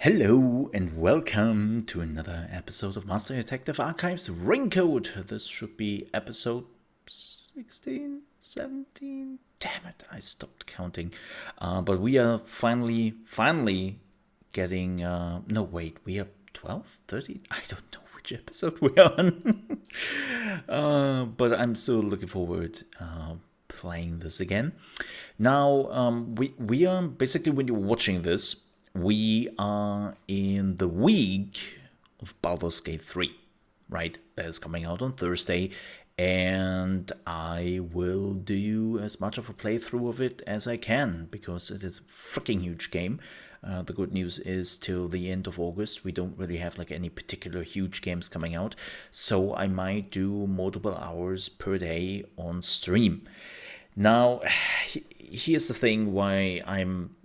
Hello and welcome to another episode of Master Detective Archives Raincode. This should be episode 16, 17. Damn it, I stopped counting. But we are finally getting... no, wait, we are 12, 13? I don't know which episode we are on. But I'm still looking forward playing this again. Now, we are basically, when you're watching this, we are in the week of Baldur's Gate 3, right? That is coming out on Thursday, and I will do as much of a playthrough of it as I can, because it is a freaking huge game. The good news is till the end of August, we don't really have like any particular huge games coming out, so I might do multiple hours per day on stream. Now, here's the thing why I'm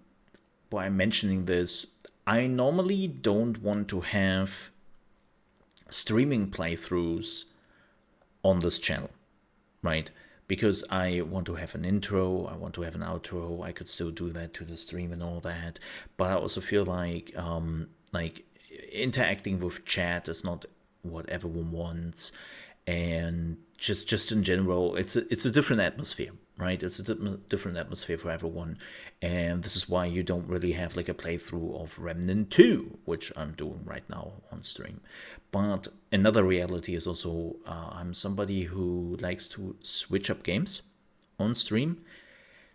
mentioning this. I normally don't want to have streaming playthroughs on this channel, right? Because I want to have an intro, I want to have an outro. I could still do that to the stream and all that, but I also feel like interacting with chat is not what everyone wants, and just in general, it's a different atmosphere, right? It's a different atmosphere for everyone, and this is why you don't really have like a playthrough of Remnant 2, which I'm doing right now on stream. But another reality is also I'm somebody who likes to switch up games on stream.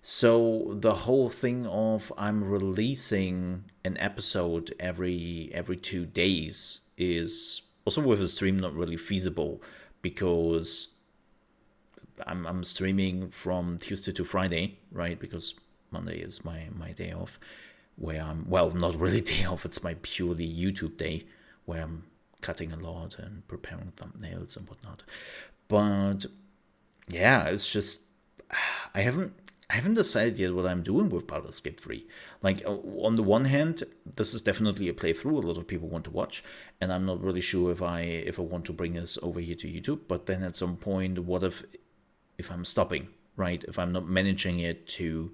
So the whole thing of I'm releasing an episode every 2 days is also with a stream not really feasible, because I'm streaming from Tuesday to Friday, right? Because Monday is my day off, where I'm, well, not really day off, it's my purely YouTube day, where I'm cutting a lot and preparing thumbnails and whatnot. But yeah, it's just, I haven't decided yet what I'm doing with Baldur's Gate 3. Like, on the one hand, this is definitely a playthrough a lot of people want to watch, and I'm not really sure if I want to bring this over here to YouTube. But then at some point, what if I'm stopping, right? If I'm not managing it to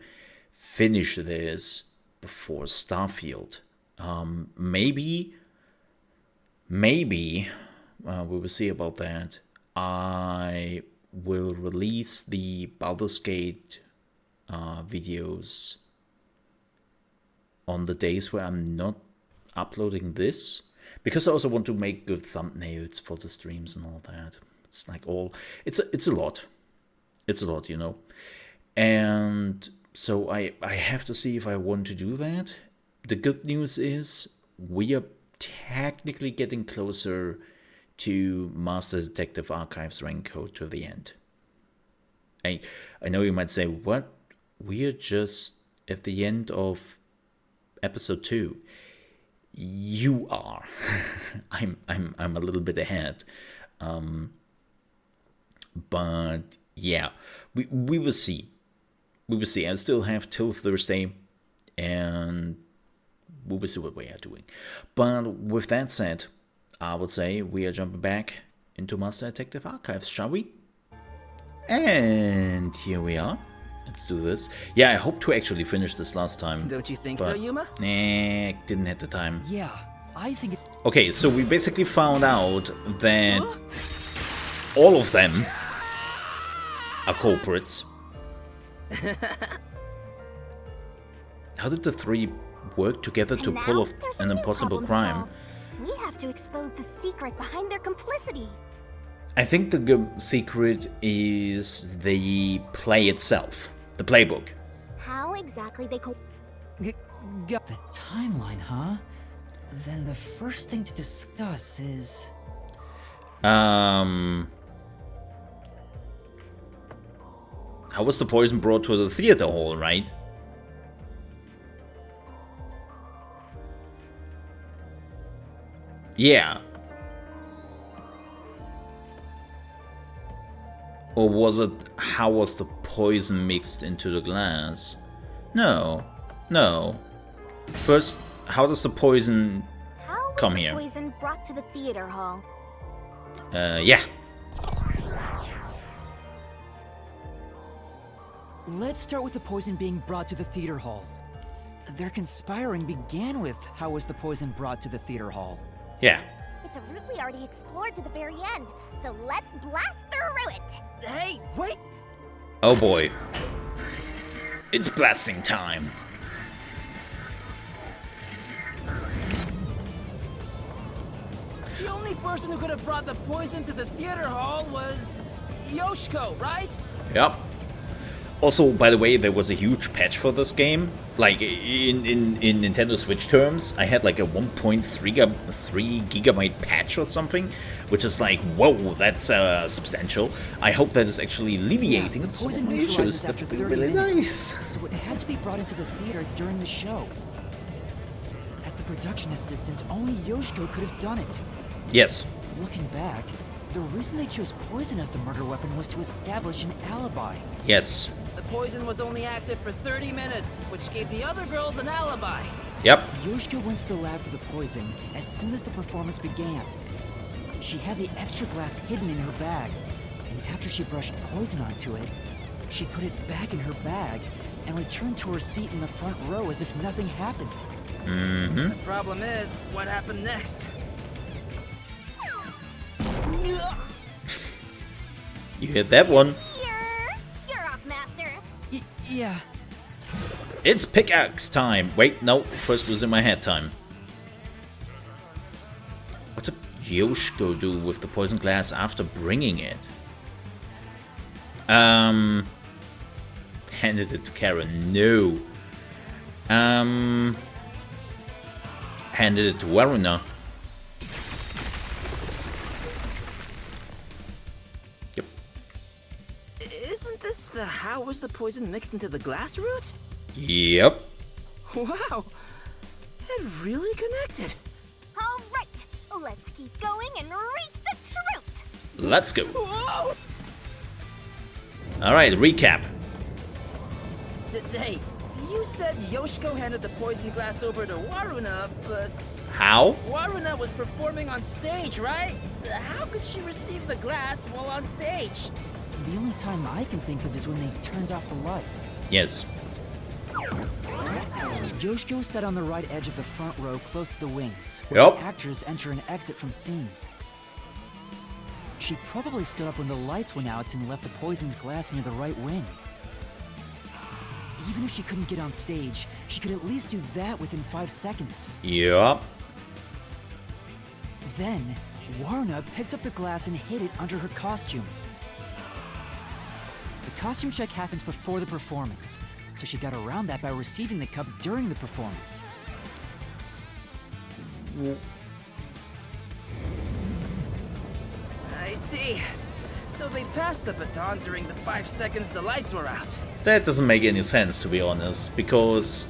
finish this before Starfield, maybe we will see about that. I will release the Baldur's Gate videos on the days where I'm not uploading this, because I also want to make good thumbnails for the streams and all that. It's like it's a lot. It's a lot, you know. And so I have to see if I want to do that. The good news is we are technically getting closer to Master Detective Archives Raincode to the end. I know you might say, what? We are just at the end of episode 2. You are. I'm a little bit ahead. But yeah, we will see. We will see. I still have till Thursday, and we will see what we are doing. But with that said, I would say we are jumping back into Master Detective Archives, shall we? And here we are. Let's do this. Yeah, I hope to actually finish this last time. Don't you think so, Yuma? Nah, didn't have the time. Yeah, I think it... Okay, so we basically found out that all of them are culprits. How did the 3 work together to pull off an impossible crime? We have to expose the secret behind their complicity. I think the secret is the play itself, the playbook. How exactly they Got the timeline, huh? Then the first thing to discuss is... How was the poison brought to the theater hall, right? Yeah. Or was it, how was the poison mixed into the glass? No. First, how does the poison come here? How was the poison brought to the theater hall? Yeah. Let's start with the poison being brought to the theater hall. their conspiring began with how was the poison brought to the theater hall. Yeah. It's a route we already explored to the very end, so let's blast through it! Hey, wait! Oh boy. It's blasting time. The only person who could have brought the poison to the theater hall was Yoshiko, right? Yep. Also, by the way, there was a huge patch for this game. Like, in Nintendo Switch terms, I had like a 1.3 gigabyte patch or something, which is like, whoa, that's substantial. I hope that is actually alleviating the some poison issues. neutralizes That after would be 30 really minutes, nice. so it had to be brought into the theater during the show. As the production assistant, only Yoshiko could have done it. Yes. Looking back, the reason they chose poison as the murder weapon was to establish an alibi. Yes. The poison was only active for 30 minutes, which gave the other girls an alibi. Yep. Yoshiko went to the lab for the poison as soon as the performance began. She had the extra glass hidden in her bag, and after she brushed poison onto it, she put it back in her bag and returned to her seat in the front row as if nothing happened. Mm-hmm. The problem is, what happened next? You hit that one. You're off, Master. Yeah. It's pickaxe time. Wait, no. First losing my head time. What did Yoshiko do with the poison glass after bringing it? Handed it to Karen. No. Handed it to Waruna. Yep. Isn't this the how was the poison mixed into the glass route? Yep. Wow, it really connected. All right, let's keep going and reach the truth. Let's go. Whoa! Alright, recap. Hey, you said Yoshiko handed the poison glass over to Waruna, but How? Waruna was performing on stage, right? How could she receive the glass while on stage? The only time I can think of is when they turned off the lights. Yes. Yoshiko sat on the right edge of the front row close to the wings, where Yup. the actors enter and exit from scenes. She probably stood up when the lights went out and left the poisoned glass near the right wing. Even if she couldn't get on stage, she could at least do that within 5 seconds. Yep. Then, Warna picked up the glass and hid it under her costume. The costume check happens before the performance, so she got around that by receiving the cup during the performance. I see. So they passed the baton during the 5 seconds the lights were out. That doesn't make any sense, to be honest, because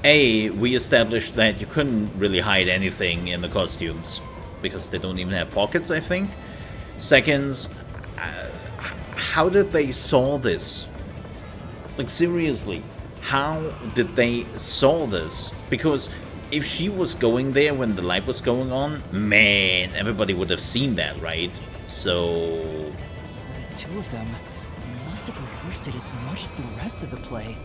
A, we established that you couldn't really hide anything in the costumes, because they don't even have pockets, I think. Second, how did they saw this? Like, seriously, how did they saw this? Because if she was going there when the light was going on, man, everybody would have seen that, right? So... The two of them must have rehearsed it as much as the rest of the play.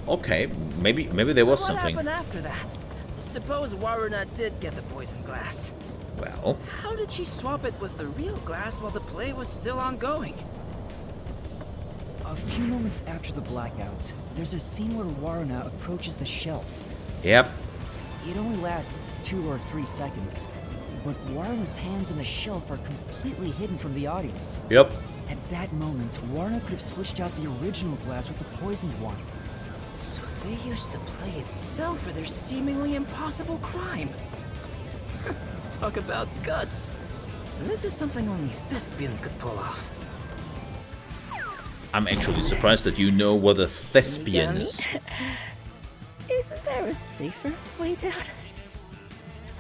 okay, maybe there was What something. happened after that? Suppose Waruna did get the poison glass. Well, How did she swap it with the real glass while the play was still ongoing? A few moments after the blackout, there's a scene where Warna approaches the shelf. yep. It only lasts 2 or 3 seconds, but Warna's hands on the shelf are completely hidden from the audience. Yep. At that moment, Warna could have switched out the original glass with the poisoned one. So they used the play itself for their seemingly impossible crime. Talk about guts. This is something only thespians could pull off. I'm actually surprised that you know what a thespian is. Isn't there a safer way down?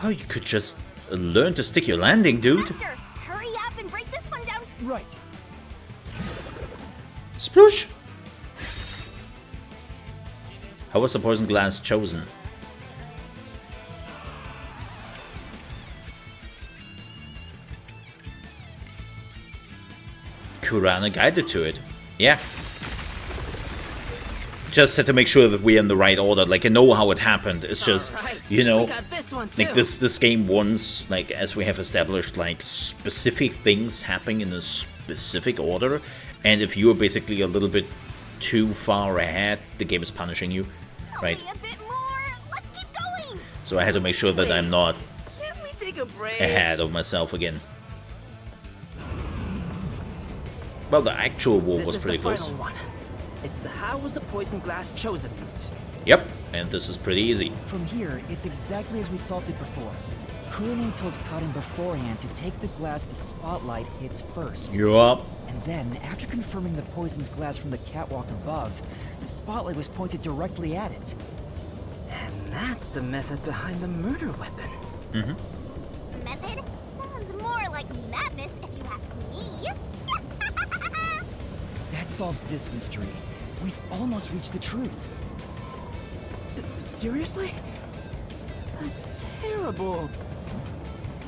Oh, you could just learn to stick your landing, dude. Master, hurry up and break this one down. Right. Sploosh! How was the poison glass chosen? Kurana guided to it. Yeah. just had to make sure that we're in the right order. Like, I know how it happened. It's just, Alright, you know, we got this one too. like this game wants, like, as we have established, like, specific things happening in a specific order. And if you are basically a little bit too far ahead, the game is punishing you, right? Only a bit more. Let's keep going. So I had to make sure that I'm not Can't we take a break? ahead of myself again. Well, the actual wall This was is pretty the close. final one. It's the how was the poison glass chosen route. Yep, and this is pretty easy. From here, it's exactly as we solved it before. Kurone told Karin beforehand to take the glass the spotlight hits first. Yup. And then, after confirming the poisoned glass from the catwalk above, the spotlight was pointed directly at it. And that's the method behind the murder weapon. Method? Sounds more like madness if you ask me. That solves this mystery. We've almost reached the truth. Seriously? That's terrible.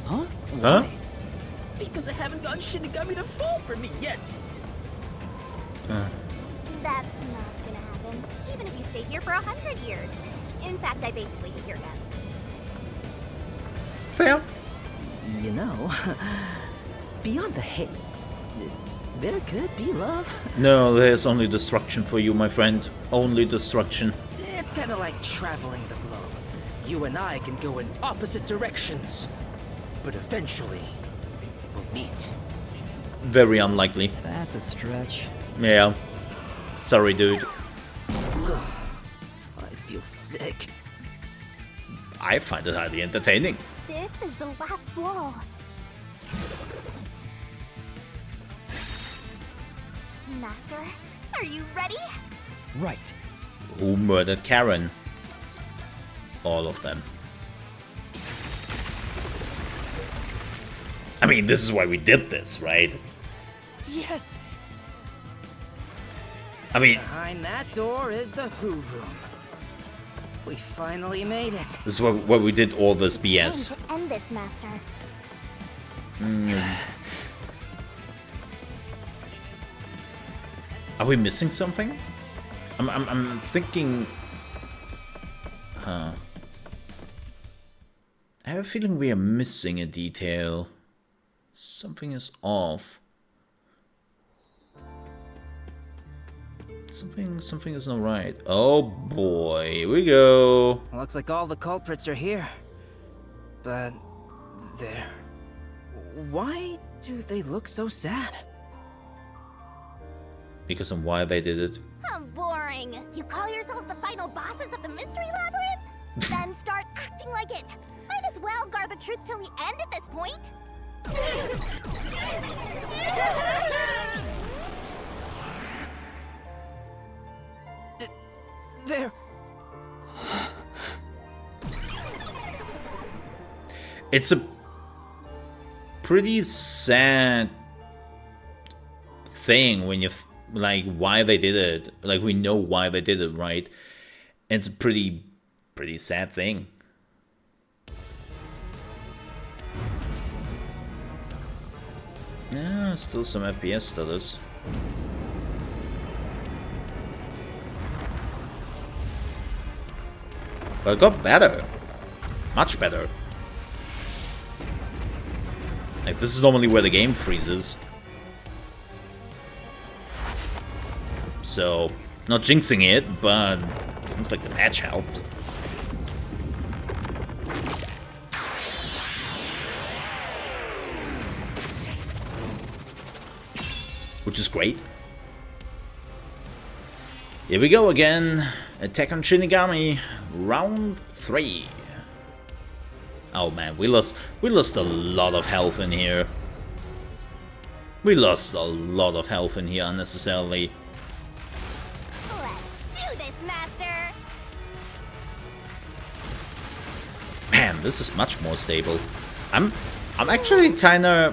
Huh? Huh? Why? Because I haven't gotten Shinigami to fall for me yet. That's not gonna happen, even if you stay here for 100 years. In fact, I basically hate your guts. Fair. You know, beyond the hate, there could be love. No, there's only destruction for you, my friend. Only destruction. It's kind of like traveling the globe. You and I can go in opposite directions, but eventually we'll meet. Very unlikely. That's a stretch. Yeah. Sorry, dude. I feel sick. I find it highly entertaining. This is the last wall. Master, are you ready? Right. Who murdered Karen? All of them. I mean, this is why we did this, right? Yes! I mean, Behind that door is the Who Room. We finally made it. this is why we did all this BS. Time to end this, Master. Are we missing something? I'm thinking. I have a feeling we are missing a detail. Something is off. Something is not right. Oh boy, here we go. Looks like all the culprits are here. But they're... Why do they look so sad? Because of why they did it. How boring. You call yourselves the final bosses of the Mystery Labyrinth? Then start acting like it. Might as well guard the truth till the end at this point. They're... It's a pretty sad thing when you like why they did it. Like, we know why they did it, right? It's a pretty sad thing. Yeah, still some FPS stutters. But it got better. Much better. Like, this is normally where the game freezes. So, not jinxing it, but it seems like the patch helped. Which is great. Here we go again. Attack on Shinigami, round 3. Oh man, we lost a lot of health in here. We lost a lot of health in here unnecessarily. Let's do this, Master. Man, this is much more stable. I'm actually kinda...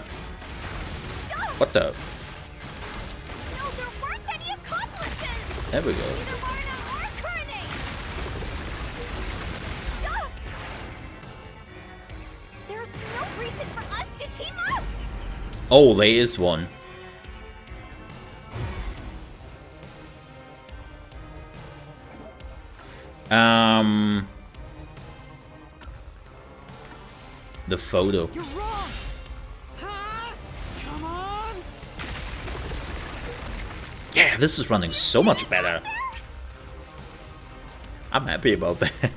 What the? No, there weren't any accomplices. There we go. Neither Marina or Kurone. Stop. There's no reason for us to team up. Oh, there is one. The photo. You're wrong! Huh? Come on! Yeah, this is running so much better. I'm happy about that.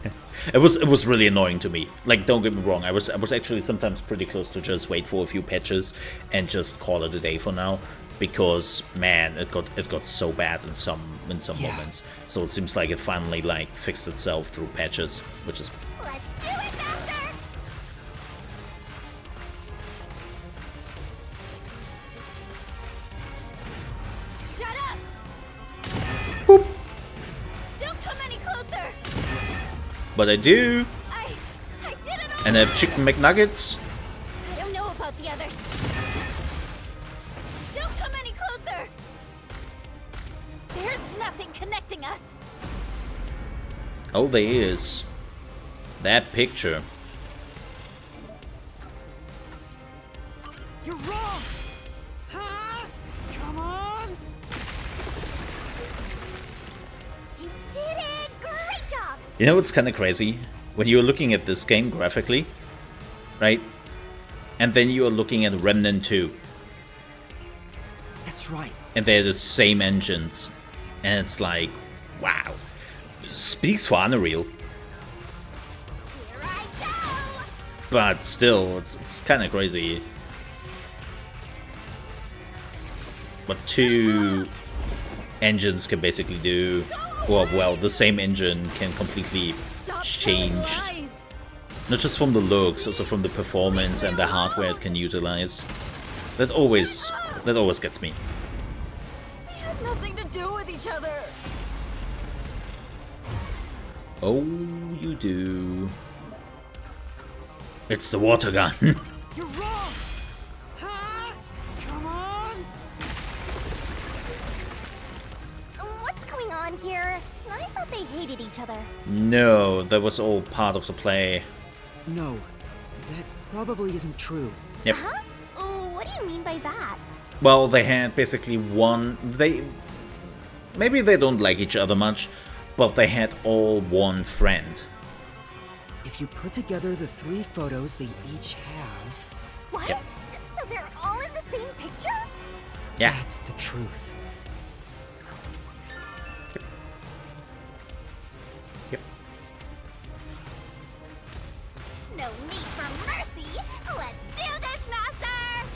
It was really annoying to me. Like, don't get me wrong, I was actually sometimes pretty close to just wait for a few patches and just call it a day for now, because man, it got so bad in some moments. So it seems like it finally like fixed itself through patches, which is Let's do it, Master! Shut up! boop. Don't come any closer! But I do, I did it all! and I have chicken McNuggets. I don't know about the others. Don't come any closer! There's nothing connecting us. Oh, there is that picture. You're wrong! Huh? Come on! You did it! Great job! You know what's kind of crazy? When you're looking at this game graphically, right? And then you're looking at Remnant 2, That's right. and they're the same engines, and it's like, wow, speaks for Unreal. Here I go! But still, it's kind of crazy. What two engines can basically do, or well, the same engine can completely Stop change, telling lies. not just from the looks, also from the performance and the hardware it can utilize. That always gets me. We had nothing to do with each other. Oh, you do. It's the water gun. You're wrong! Huh? Come on! What's going on here? I thought they hated each other. No, that was all part of the play. No, that probably isn't true. Yep. Huh? Oh, what do you mean by that? Well, they had basically maybe they don't like each other much, but they had all one friend. If you put together the 3 photos they each have, What? Yep. So they're all in the same picture? Yeah. that's the truth. Yep. No need for mercy. Let's do this, Master!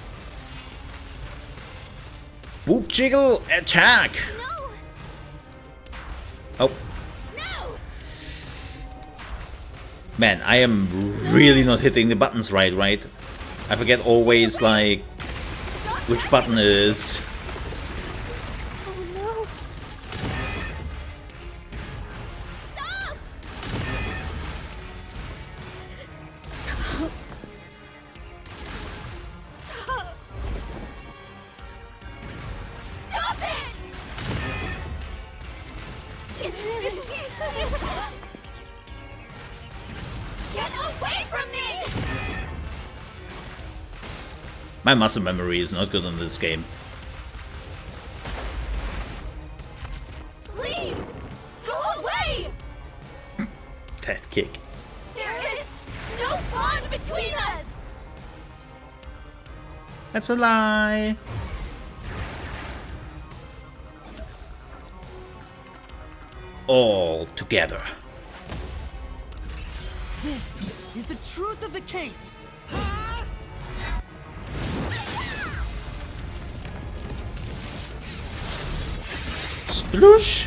Boop jiggle attack! No! Oh, No! man, I am really not hitting the buttons right? I forget always, like, which button it is. Oh no! Stop! Stop! Stop! Stop it! Get away from me! My muscle memory is not good in this game. Please! Go away! That kick. There is no bond between us! That's a lie. All together. This is the truth of the case! Huh? Sploosh!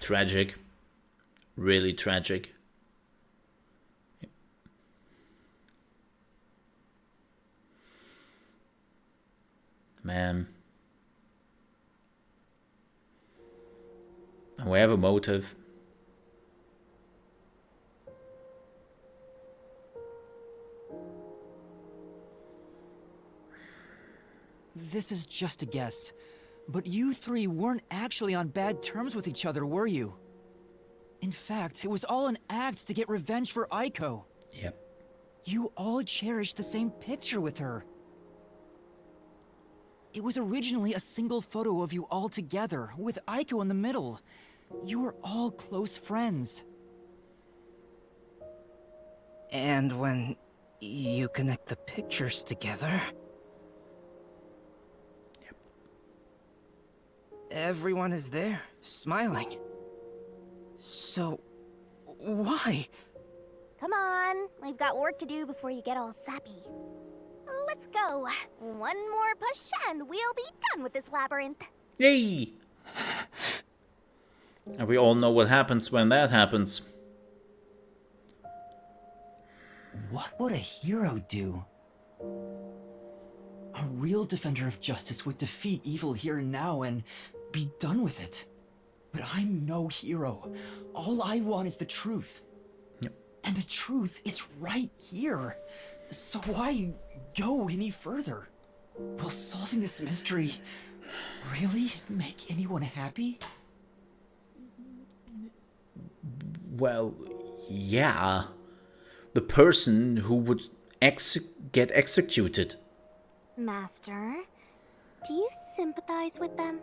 Tragic. Really tragic. Man. And we have a motive. This is just a guess, but you 3 weren't actually on bad terms with each other, were you? In fact, it was all an act to get revenge for Aiko. Yep. You all cherished the same picture with her. It was originally a single photo of you all together, with Aiko in the middle. You were all close friends. And when you connect the pictures together... Yep. Everyone is there, smiling. So, why? Come on, we've got work to do before you get all sappy. Let's go. One more push and we'll be done with this labyrinth. Yay! And we all know what happens when that happens. What would a hero do? A real defender of justice would defeat evil here and now and be done with it. But I'm no hero. All I want is the truth. Yep. And the truth is right here. So why go any further? Will solving this mystery really make anyone happy? Well, yeah. The person who would get executed. Master, do you sympathize with them?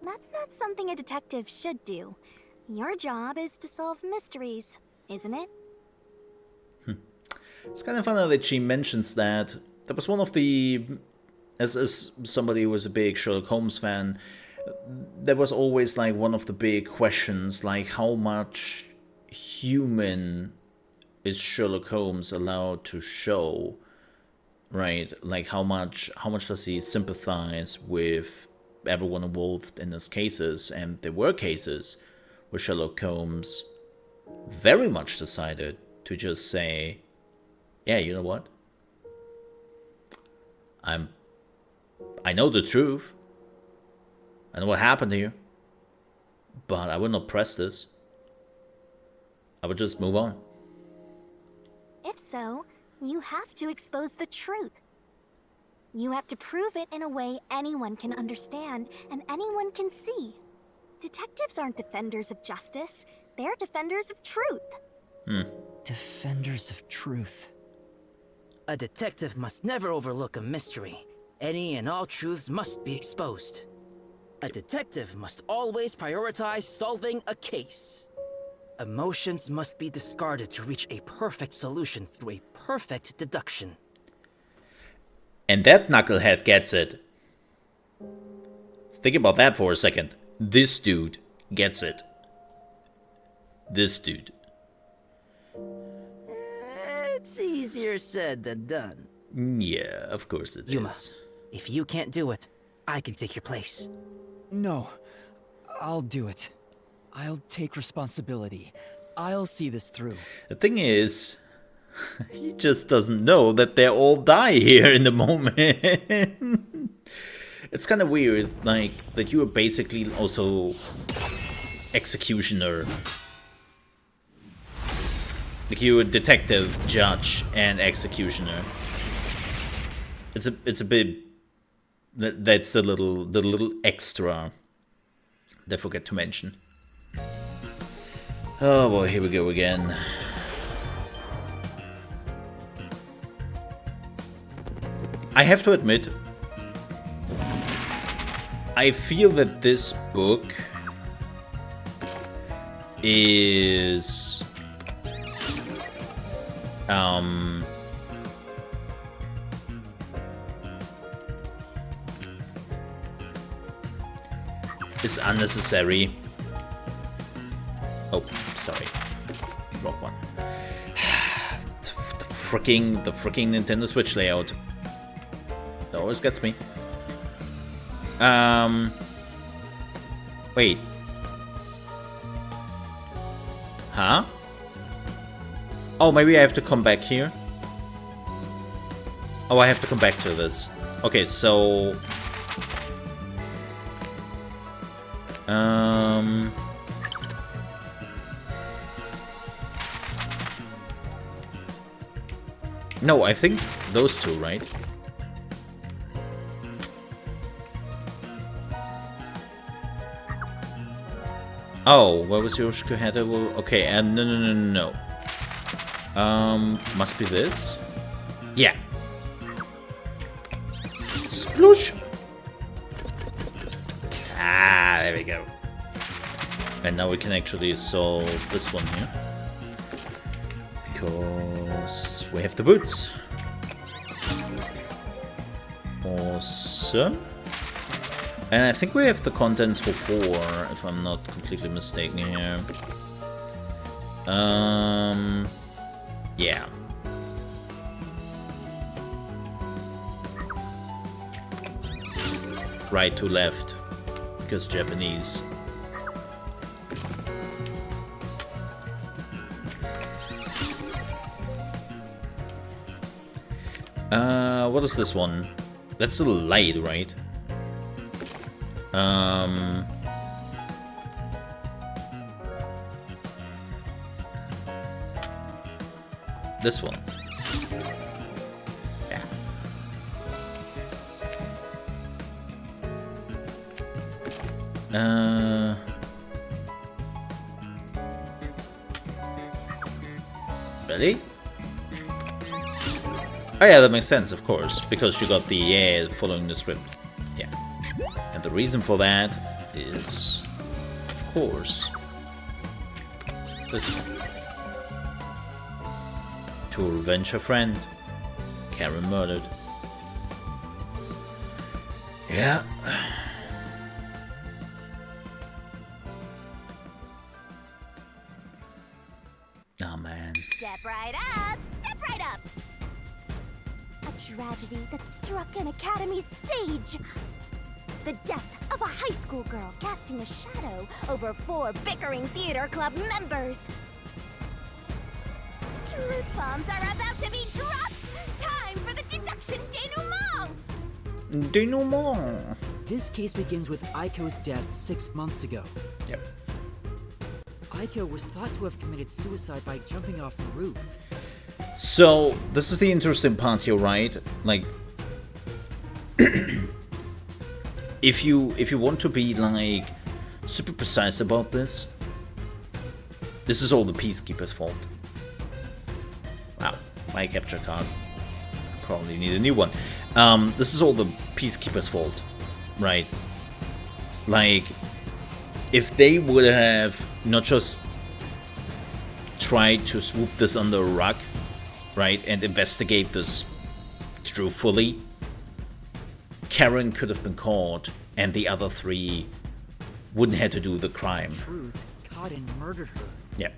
That's not something a detective should do. Your job is to solve mysteries, isn't it? It's kind of funny that she mentions that. That was one of the... As somebody who was a big Sherlock Holmes fan, there was always like one of the big questions, like how much human is Sherlock Holmes allowed to show, right? Like how much does he sympathize with everyone involved in his cases? And there were cases where Sherlock Holmes very much decided to just say, yeah, you know what? I know the truth. I know what happened here. But I will not press this. I would just move on. If so, you have to expose the truth. You have to prove it in a way anyone can understand and anyone can see. Detectives aren't defenders of justice. They're defenders of truth. Defenders of truth. A detective must never overlook a mystery. Any and all truths must be exposed. A detective must always prioritize solving a case. Emotions must be discarded to reach a perfect solution through a perfect deduction. And that knucklehead gets it. Think about that for a second. This dude gets it. This dude. It's easier said than done. Yeah, of course it Yuma, is. if you can't do it, I can take your place. No, I'll do it. I'll take responsibility. I'll see this through. The thing is, he just doesn't know that they all die here in the moment. It's kind of weird, like, that you are basically also executioner. Like, you're a detective, judge, and executioner. It's a bit... That's the little extra that I forgot to mention. Oh boy, here we go again. I have to admit, I feel that this book is unnecessary. Oh, sorry. Wrong one. The freaking Nintendo Switch layout. That always gets me. Wait. Huh? Oh, maybe I have to come back here. Oh, I have to come back to this. Okay, so... No, I think those two, right? Oh, where was Yoshiko Hada? Okay, and no. Must be this. Yeah. Sploosh! Ah, there we go. And now we can actually solve this one here. Because we have the boots. Awesome. And I think we have the contents for 4, if I'm not completely mistaken here. Yeah. Right to left, because Japanese. What is this one? That's a light, right? This one. Yeah. Really? Oh yeah, that makes sense, of course, because you got the following the script. Yeah. And the reason for that is, of course, this one. To revenge her friend, Karen murdered. Yeah. Oh man. Step right up! Step right up! A tragedy that struck an academy stage. The death of a high school girl casting a shadow over 4 bickering theater club members. Truth bombs are about to be dropped! Time for the deduction denouement! Denouement! This case begins with Aiko's death 6 months ago. Yep. Aiko was thought to have committed suicide by jumping off the roof. So, this is the interesting part here, right? Like, if you want to be, like, super precise about this, this is all the Peacekeeper's fault. Wow, my capture card. Probably need a new one. This is all the Peacekeeper's fault, right? Like, if they would have not just tried to swoop this under a rug, right, and investigate this truthfully, Karen could have been caught, and the other 3 wouldn't have to do the crime. Truth caught and murdered her. Yeah.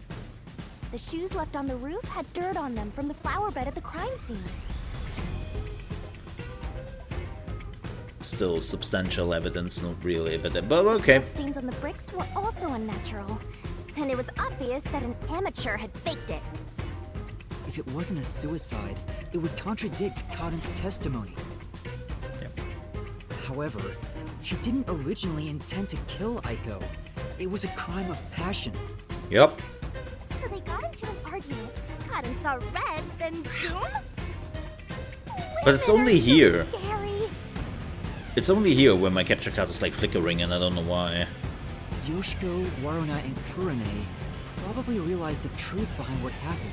The shoes left on the roof had dirt on them from the flower bed at the crime scene. Still substantial evidence, not really evident, but okay. Stains on the bricks were also unnatural. And it was obvious that an amateur had faked it. If it wasn't a suicide, it would contradict Cotton's testimony. Yep. However, she didn't originally intend to kill Aiko. It was a crime of passion. Yep. So they got into an argument. Cotton saw red, then boom. But it's only here. So scary. It's only here where my capture card is like flickering, and I don't know why. Yoshiko, Waruna, and Kurane probably realized the truth behind what happened.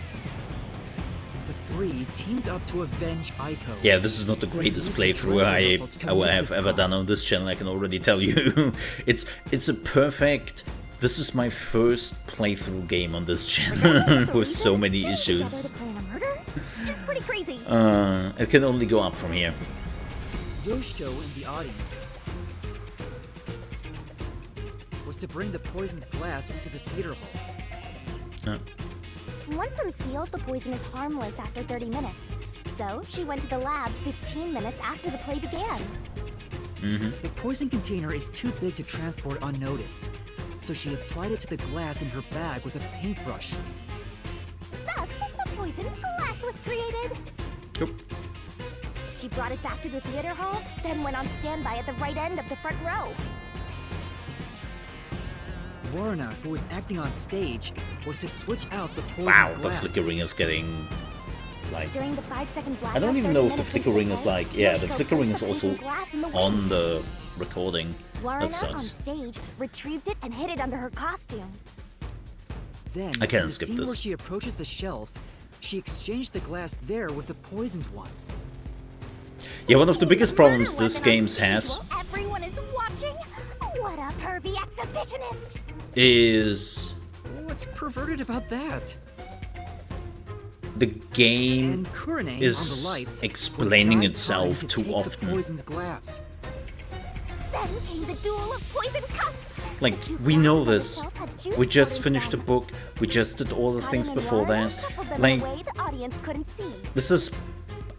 The 3 teamed up to avenge Aiko. Yeah, this is not the greatest playthrough I will have ever done on this channel, I can already tell you. It's a perfect... This is my first playthrough game on this channel with so many issues. It's pretty crazy. It can only go up from here. Yoshiko in the audience was to bring the poisoned glass into the theater hall. Once unsealed, the poison is harmless after 30 minutes. So she went to the lab 15 minutes after the play began. The poison container is too big to transport unnoticed, so she applied it to the glass in her bag with a paintbrush. Thus, the poison glass was created. Yep. She brought it back to the theater hall, then went on standby at the right end of the front row. Waruna, who was acting on stage, was to switch out the poisoned Wow, the glass. flickering is getting... like... During the 5-second blackout, I don't even 30 know if the minutes into flickering is play, like... Yeah, the Yoshiko flickering placed is the also poisoned glass in the on wings. the recording. Waruna, That on sucks. stage, retrieved it and hid it under her costume. Then, I can't in the skip scene this. where she approaches the shelf, She exchanged the glass there with the poisoned one. Yeah, one of the biggest problems this game has Everyone is watching. What a pervy exhibitionist! is What's perverted about that? the game And Kurane is on the lights explaining would guide itself Karin to too take often. The poisoned glass. Then came the duel of poison cups. Like, The two we know glasses this. on the shelf had juice We just poured finished the into them. book. We just did all the things Karin and before Laura that. shuffled them Like, in a way the audience couldn't see. this is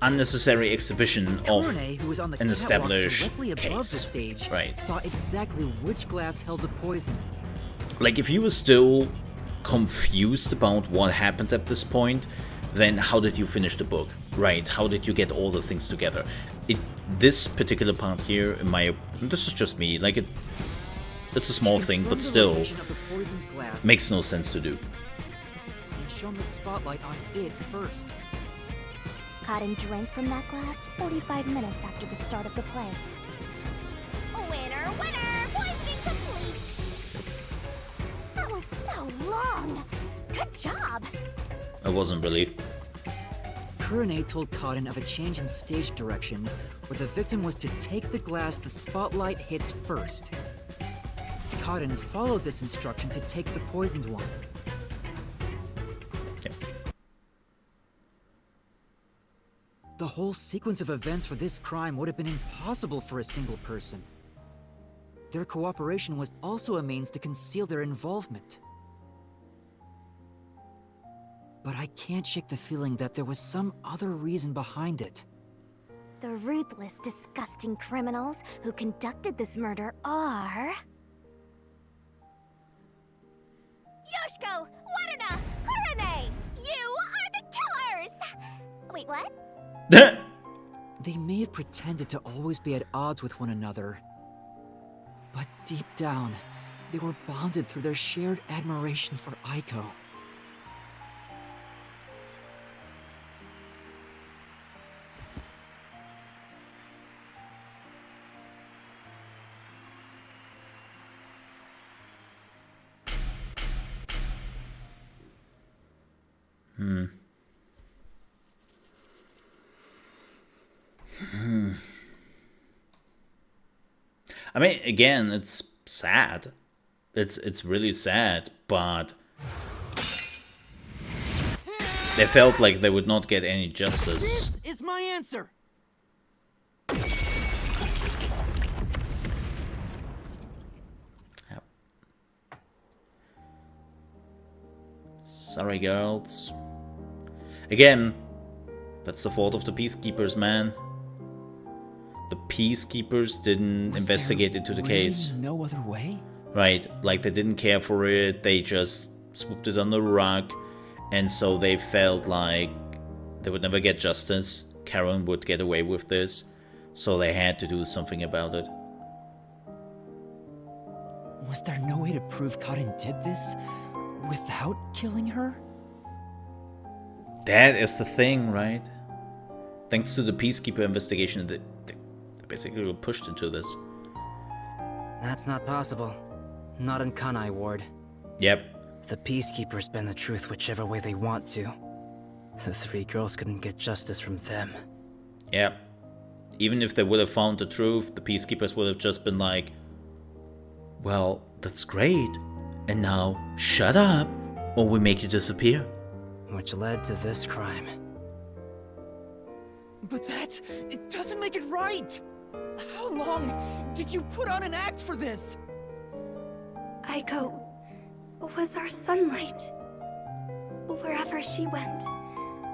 unnecessary exhibition of Kurane, who was on the an catwalk established directly above the case. stage, Right. saw exactly which glass held the poison. Like, if you were still confused about what happened at this point, then how did you finish the book? Right, how did you get all the things together? This particular part here, this is just me, like, it's a small thing, but Confirmed the still, location of the poisoned glass makes no sense to do. and shone the spotlight on it first. Karin drank from that glass 45 minutes after the start of the play. Winner, winner! Poisoning complete! That was so long! Good job! I wasn't really. Kurane told Karin of a change in stage direction, where the victim was to take the glass the spotlight hits first. Karin followed this instruction to take the poisoned one. Yeah. The whole sequence of events for this crime would have been impossible for a single person. Their cooperation was also a means to conceal their involvement. But I can't shake the feeling that there was some other reason behind it. The ruthless, disgusting criminals who conducted this murder are... Yoshiko, Waruna, Kurane! You are the killers! Wait, what? They may have pretended to always be at odds with one another, but deep down, they were bonded through their shared admiration for Aiko. I mean, again, it's sad. It's really sad, but they felt like they would not get any justice. This is my answer! Yep. Sorry, girls. Again, that's the fault of the peacekeepers, man. The peacekeepers didn't Was investigate there into the really case. no other way? Right, like they didn't care for it, they just swooped it under the rug, and so they felt like they would never get justice. Karen would get away with this, so they had to do something about it. Was there no way to prove Karin did this without killing her? That is the thing, right? Thanks to the Peacekeeper investigation, they basically were pushed into this. That's not possible. Not in Kanai Ward. Yep. The Peacekeepers bend the truth whichever way they want to. The three girls couldn't get justice from them. Yep. Even if they would have found the truth, the Peacekeepers would have just been like, well, that's great. And now, shut up, or we make you disappear. Which led to this crime. But it doesn't make it right! How long did you put on an act for this? Aiko was our sunlight. Wherever she went,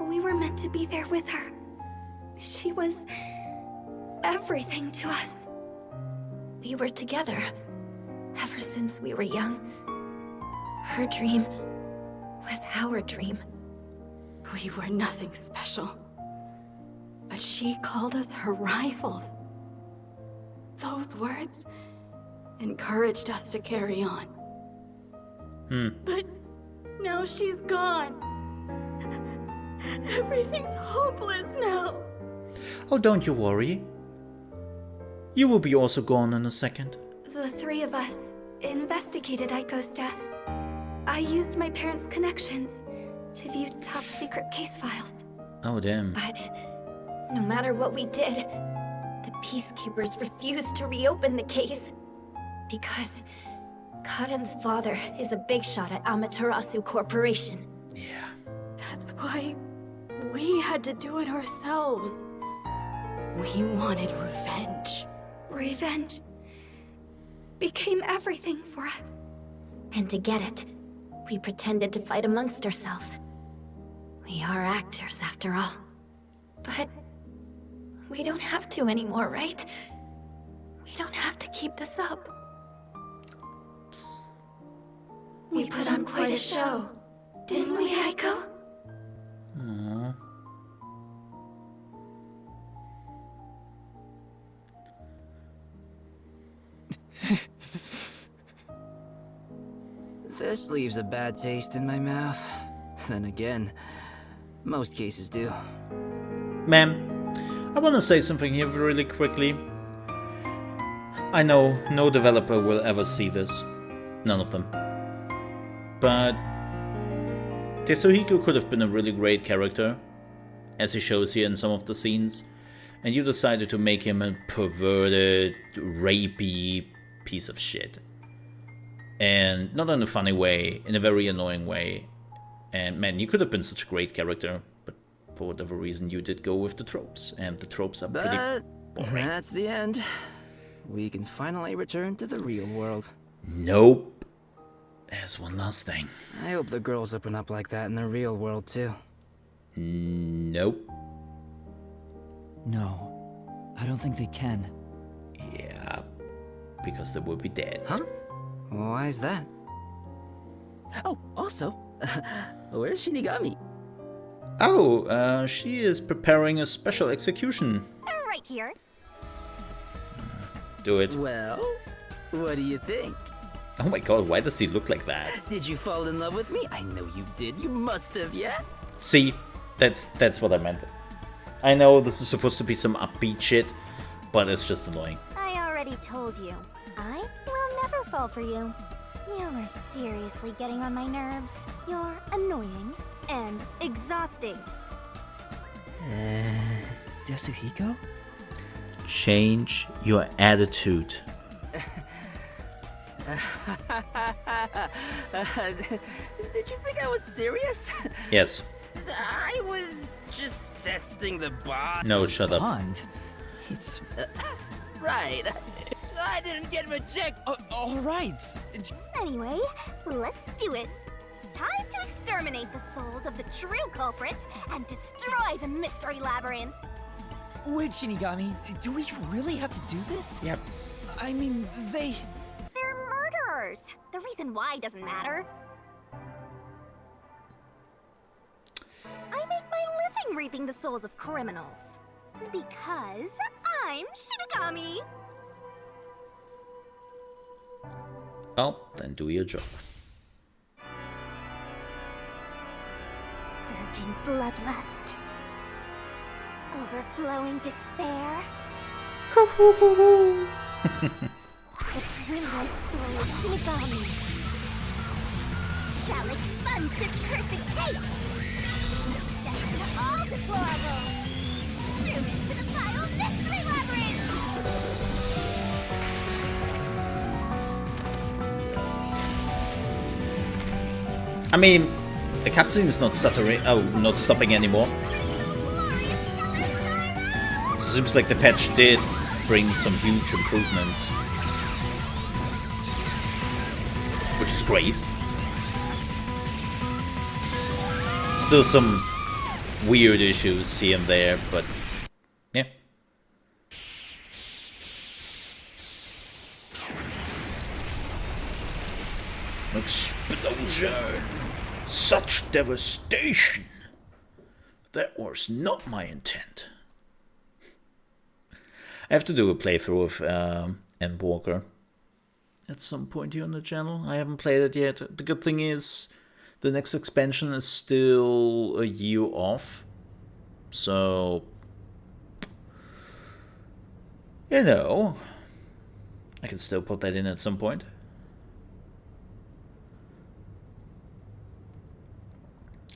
we were meant to be there with her. She was everything to us. We were together ever since we were young. Her dream was our dream. We were nothing special. But she called us her rivals. Those words encouraged us to carry on. But now she's gone. Everything's hopeless now. Oh, don't you worry. You will be also gone in a second. The three of us investigated Aiko's death. I used my parents' connections. to view top secret case files. Oh, damn. But no matter what we did, the Peacekeepers refused to reopen the case. Because Karen's father is a big shot at Amaterasu Corporation. Yeah. That's why we had to do it ourselves. We wanted revenge. Revenge became everything for us. And to get it, we pretended to fight amongst ourselves. We are actors, after all. But we don't have to anymore, right? We don't have to keep this up. We put on quite a show, didn't we, Aiko? Aww. This leaves a bad taste in my mouth. Then again, most cases do. Ma'am, I want to say something here really quickly. I know no developer will ever see this. None of them. But Tetsuhiko could have been a really great character, as he shows here in some of the scenes, and you decided to make him a perverted, rapey piece of shit. And not in a funny way, in a very annoying way. And man, you could have been such a great character, but for whatever reason you did go with the tropes, and the tropes are pretty boring. That's the end. We can finally return to the real world. Nope. There's one last thing. I hope the girls open up like that in the real world too. Nope. No, I don't think they can. Yeah, because they will be dead. Huh? Why is that? Oh, also, where's Shinigami? Oh, she is preparing a special execution. Right here. Do it. Well, what do you think? Oh my god, why does he look like that? Did you fall in love with me? I know you did. You must have, yeah? See, that's what I meant. I know this is supposed to be some upbeat shit, but it's just annoying. I already told you. I will never fall for you. You are seriously getting on my nerves. You're annoying and exhausting. Yasuhiko? Change your attitude. Did you think I was serious? Yes. I was just testing the bond. No, shut up. Bond? It's... Right. I didn't get rejected. all right. Anyway, let's do it. Time to exterminate the souls of the true culprits and destroy the mystery labyrinth. Wait, Shinigami, do we really have to do this? Yep. I mean, they... They're murderers. The reason why doesn't matter. I make my living reaping the souls of criminals. Because I'm Shinigami. Well, then do your job. Surging bloodlust. Overflowing despair. The brilliant soul of Shinigami shall expunge this cursed case. Death to all deplorables. Doom into the vile mystery labyrinth. I mean, the cutscene is not stuttering. Oh, not stopping anymore. So it seems like the patch did bring some huge improvements, which is great. Still some weird issues here and there, but yeah. Explosion! Such devastation! That was not my intent. I have to do a playthrough of Endwalker at some point here on the channel. I haven't played it yet. The good thing is the next expansion is still a year off. So, you know, I can still put that in at some point.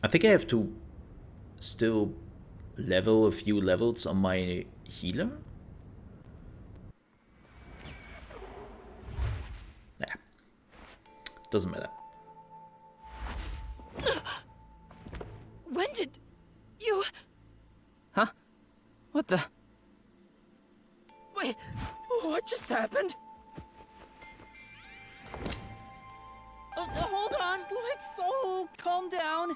I think I have to still level a few levels on my healer. Nah. Doesn't matter. When did you... Huh? What the... Wait, what just happened? Oh, hold on, let's all calm down.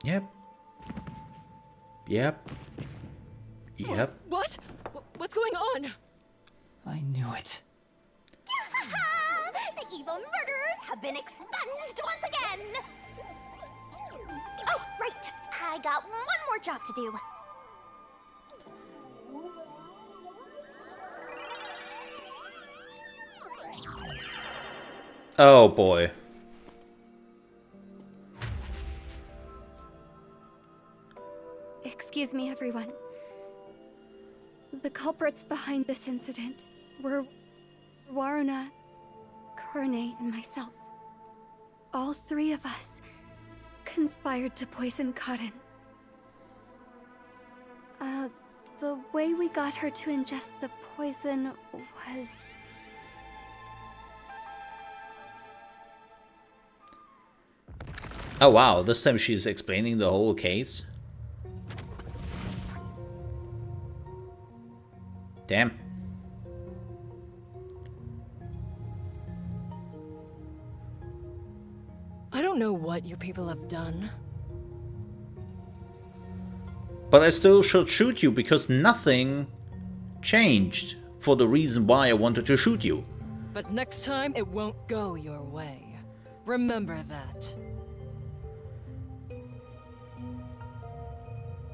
Yep. Yep. Yep. What? What's going on? I knew it. The evil murderers have been expunged once again! Oh, right! I got one more job to do. Oh boy. Excuse me, everyone. The culprits behind this incident were Waruna, Karne, and myself. All three of us conspired to poison Cotton. The way we got her to ingest the poison was... Oh wow, this time she's explaining the whole case. Damn. I don't know what you people have done. But I still should shoot you because nothing changed for the reason why I wanted to shoot you. But next time, it won't go your way. Remember that.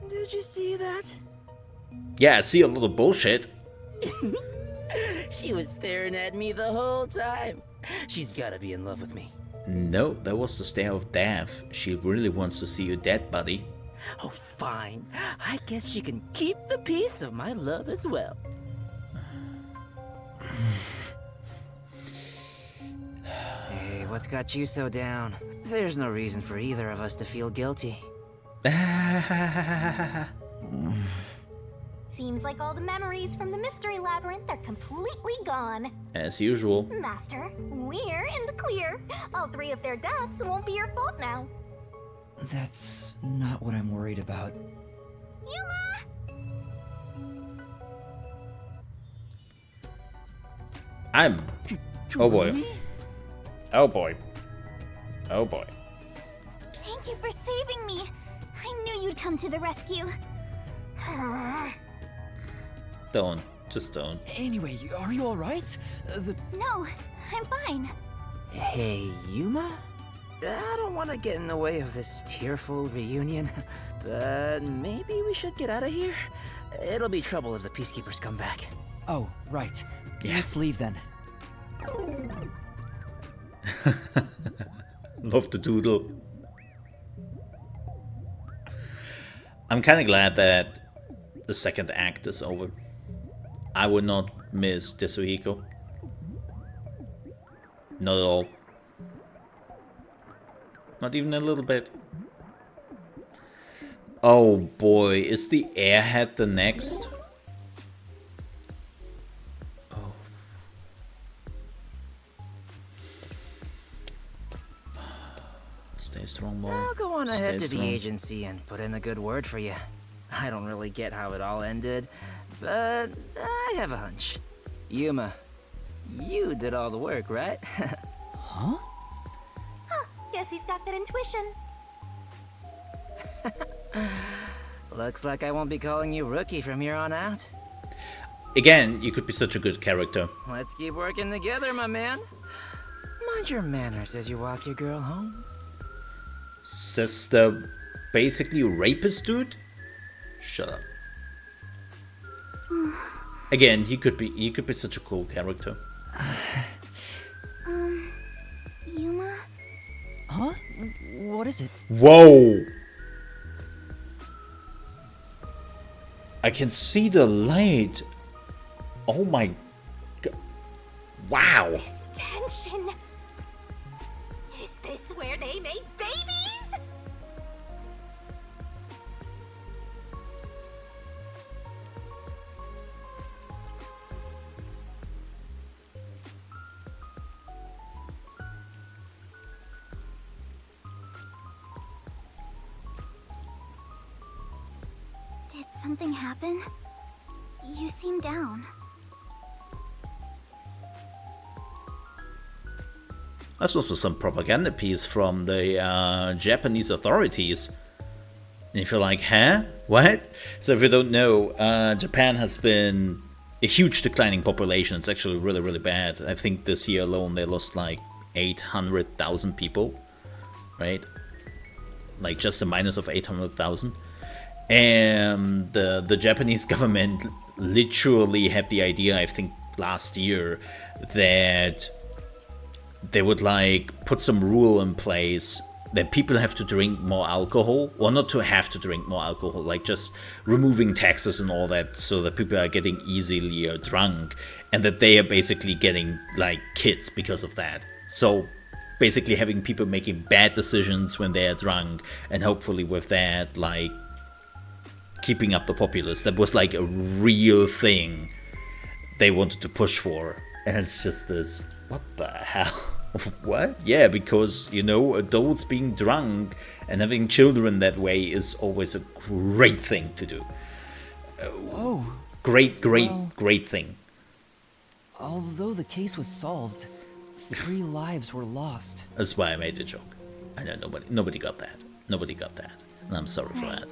Did you see that? Yeah, I see a lot of bullshit. She was staring at me the whole time. She's gotta be in love with me. No, that was the stare of death. She really wants to see you dead, buddy. Oh, fine. I guess she can keep the piece of my love as well. Hey, what's got you so down? There's no reason for either of us to feel guilty. Seems like all the memories from the mystery labyrinth are completely gone. As usual. Master, we're in the clear. All three of their deaths won't be your fault now. That's not what I'm worried about. Yuma! I'm... Oh boy. Oh boy. Oh boy. Thank you for saving me. I knew you'd come to the rescue. Don't. Just don't. Anyway, are you alright? No, I'm fine. Hey, Yuma? I don't want to get in the way of this tearful reunion, but maybe we should get out of here. It'll be trouble if the peacekeepers come back. Oh, right. Yeah. Let's leave then. Love the doodle. I'm kind of glad that the second act is over. I would not miss Tetsuhiko. Not at all. Not even a little bit. Oh boy, is the airhead the next? Oh. Stay strong, boy. I'll go on Stay ahead to strong. the agency and put in a good word for you. I don't really get how it all ended, but I have a hunch. Yuma, you did all the work, right? Huh? Guess he's got good intuition. Looks like I won't be calling you Rookie from here on out. Again, you could be such a good character. Let's keep working together, my man. Mind your manners as you walk your girl home. Says the basically rapist dude? Shut up. Again, he could be such a cool character. Yuma? Huh? What is it? Whoa! I can see the light. Oh my god. Wow. This tension. Is this where they make babies? Did something happen? You seem down. This was some propaganda piece from the Japanese authorities. And if you're like, huh? What? So if you don't know, Japan has been a huge declining population. It's actually really, really bad. I think this year alone they lost like 800,000 people, right? Like just a minus of 800,000. And the Japanese government literally had the idea, I think last year, that they would like put some rule in place that people have to drink more alcohol, or not to have to drink more alcohol, like just removing taxes and all that, so that people are getting easily drunk, and that they are basically getting like kids because of that. So basically having people making bad decisions when they are drunk, and hopefully with that like keeping up the populace. That was like a real thing they wanted to push for, and it's just this, what the hell? What? Yeah, because, you know, adults being drunk and having children that way is always a great thing to do. Oh. Great thing. Although the case was solved, 3 lives were lost. That's why I made the joke. I know nobody got that. Nobody got that. And I'm sorry for that.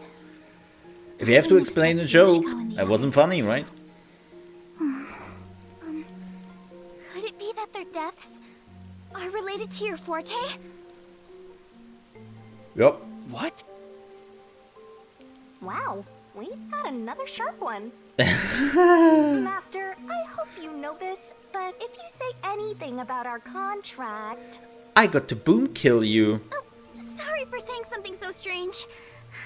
If you have to explain the joke, that wasn't funny, right? Could it be that their deaths are related to your forte? Yup. What? Wow, we've got another sharp one. Master, I hope you know this, but if you say anything about our contract... I got to boom kill you. Oh, sorry for saying something so strange.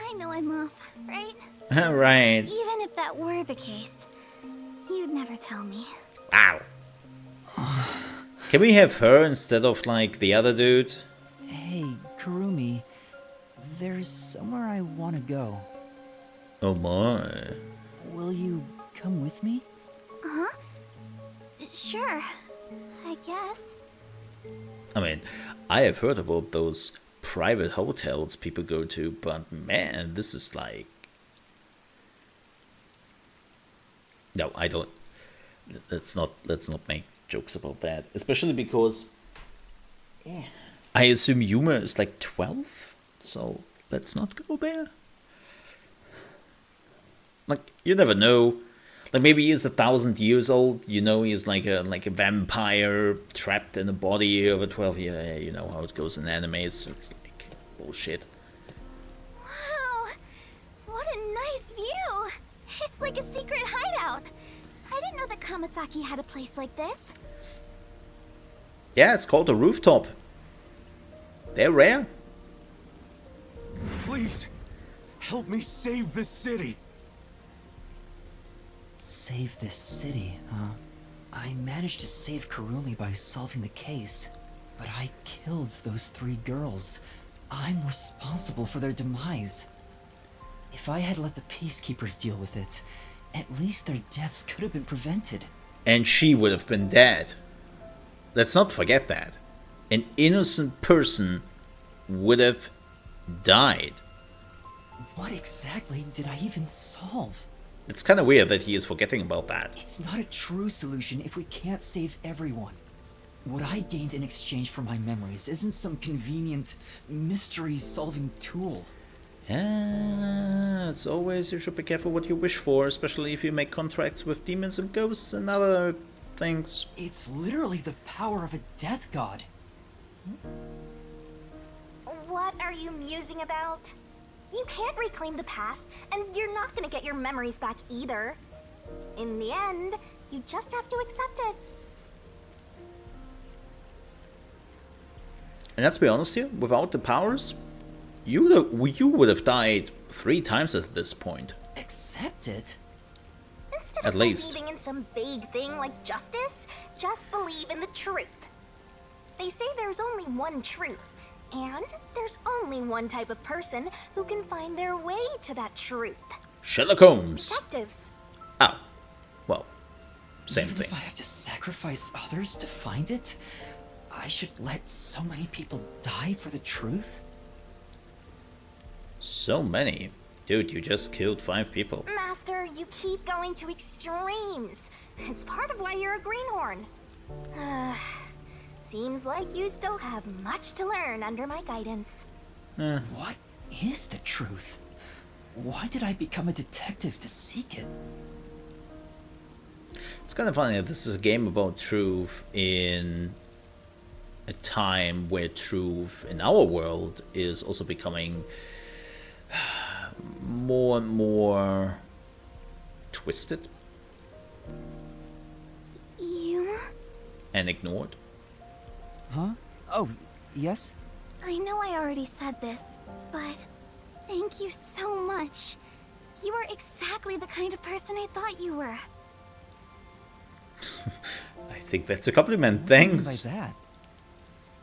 I know I'm off, right? Right. Even if that were the case, you'd never tell me. Wow. Can we have her instead of like the other dude? Hey, Kurumi, there's somewhere I want to go. Oh my. Will you come with me? Huh? Sure, I guess. I mean, I have heard about those private hotels people go to, but man, this is like... No, I don't. Let's not make jokes about that. Especially because I assume Yuma is like 12, so let's not go there. Like, you never know. Like, maybe he's 1,000 years old, you know, he's like a vampire trapped in a body of a 12 year. Yeah, you know how it goes in animes. It's like bullshit. Wow, what a nice view. It's like a secret hideout. I didn't know that Kamasaki had a place like this. Yeah, it's called a rooftop. They're rare. Please, help me save this city. Save this city, huh? I managed to save Kurumi by solving the case, but I killed those 3 girls. I'm responsible for their demise. If I had let the peacekeepers deal with it, at least their deaths could have been prevented. And she would have been dead. Let's not forget that. An innocent person would have died. What exactly did I even solve? It's kind of weird that he is forgetting about that. It's not a true solution if we can't save everyone. What I gained in exchange for my memories isn't some convenient mystery-solving tool. Yeah, as always, you should be careful what you wish for, especially if you make contracts with demons and ghosts and other things. It's literally the power of a death god. What are you musing about? You can't reclaim the past, and you're not gonna get your memories back either. In the end, you just have to accept it. And let's be honest here, without the powers, you would have died 3 times at this point. Accept it? Instead At of least. believing in some vague thing like justice, just believe in the truth. They say there's only one truth, And there's only one type of person who can find their way to that truth. Sherlock Holmes. Detectives. Oh, well, same Even thing. if I have to sacrifice others to find it, I should let so many people die for the truth? So many. Dude, you just killed 5 people. Master, you keep going to extremes. It's part of why you're a greenhorn. Seems like you still have much to learn under my guidance. What is the truth? Why did I become a detective to seek it? It's kind of funny that this is a game about truth in a time where truth in our world is also becoming more and more twisted Yuma? and ignored. Huh? Oh, yes? I know I already said this, but thank you so much. You are exactly the kind of person I thought you were. I think that's a compliment. What do you mean Thanks. by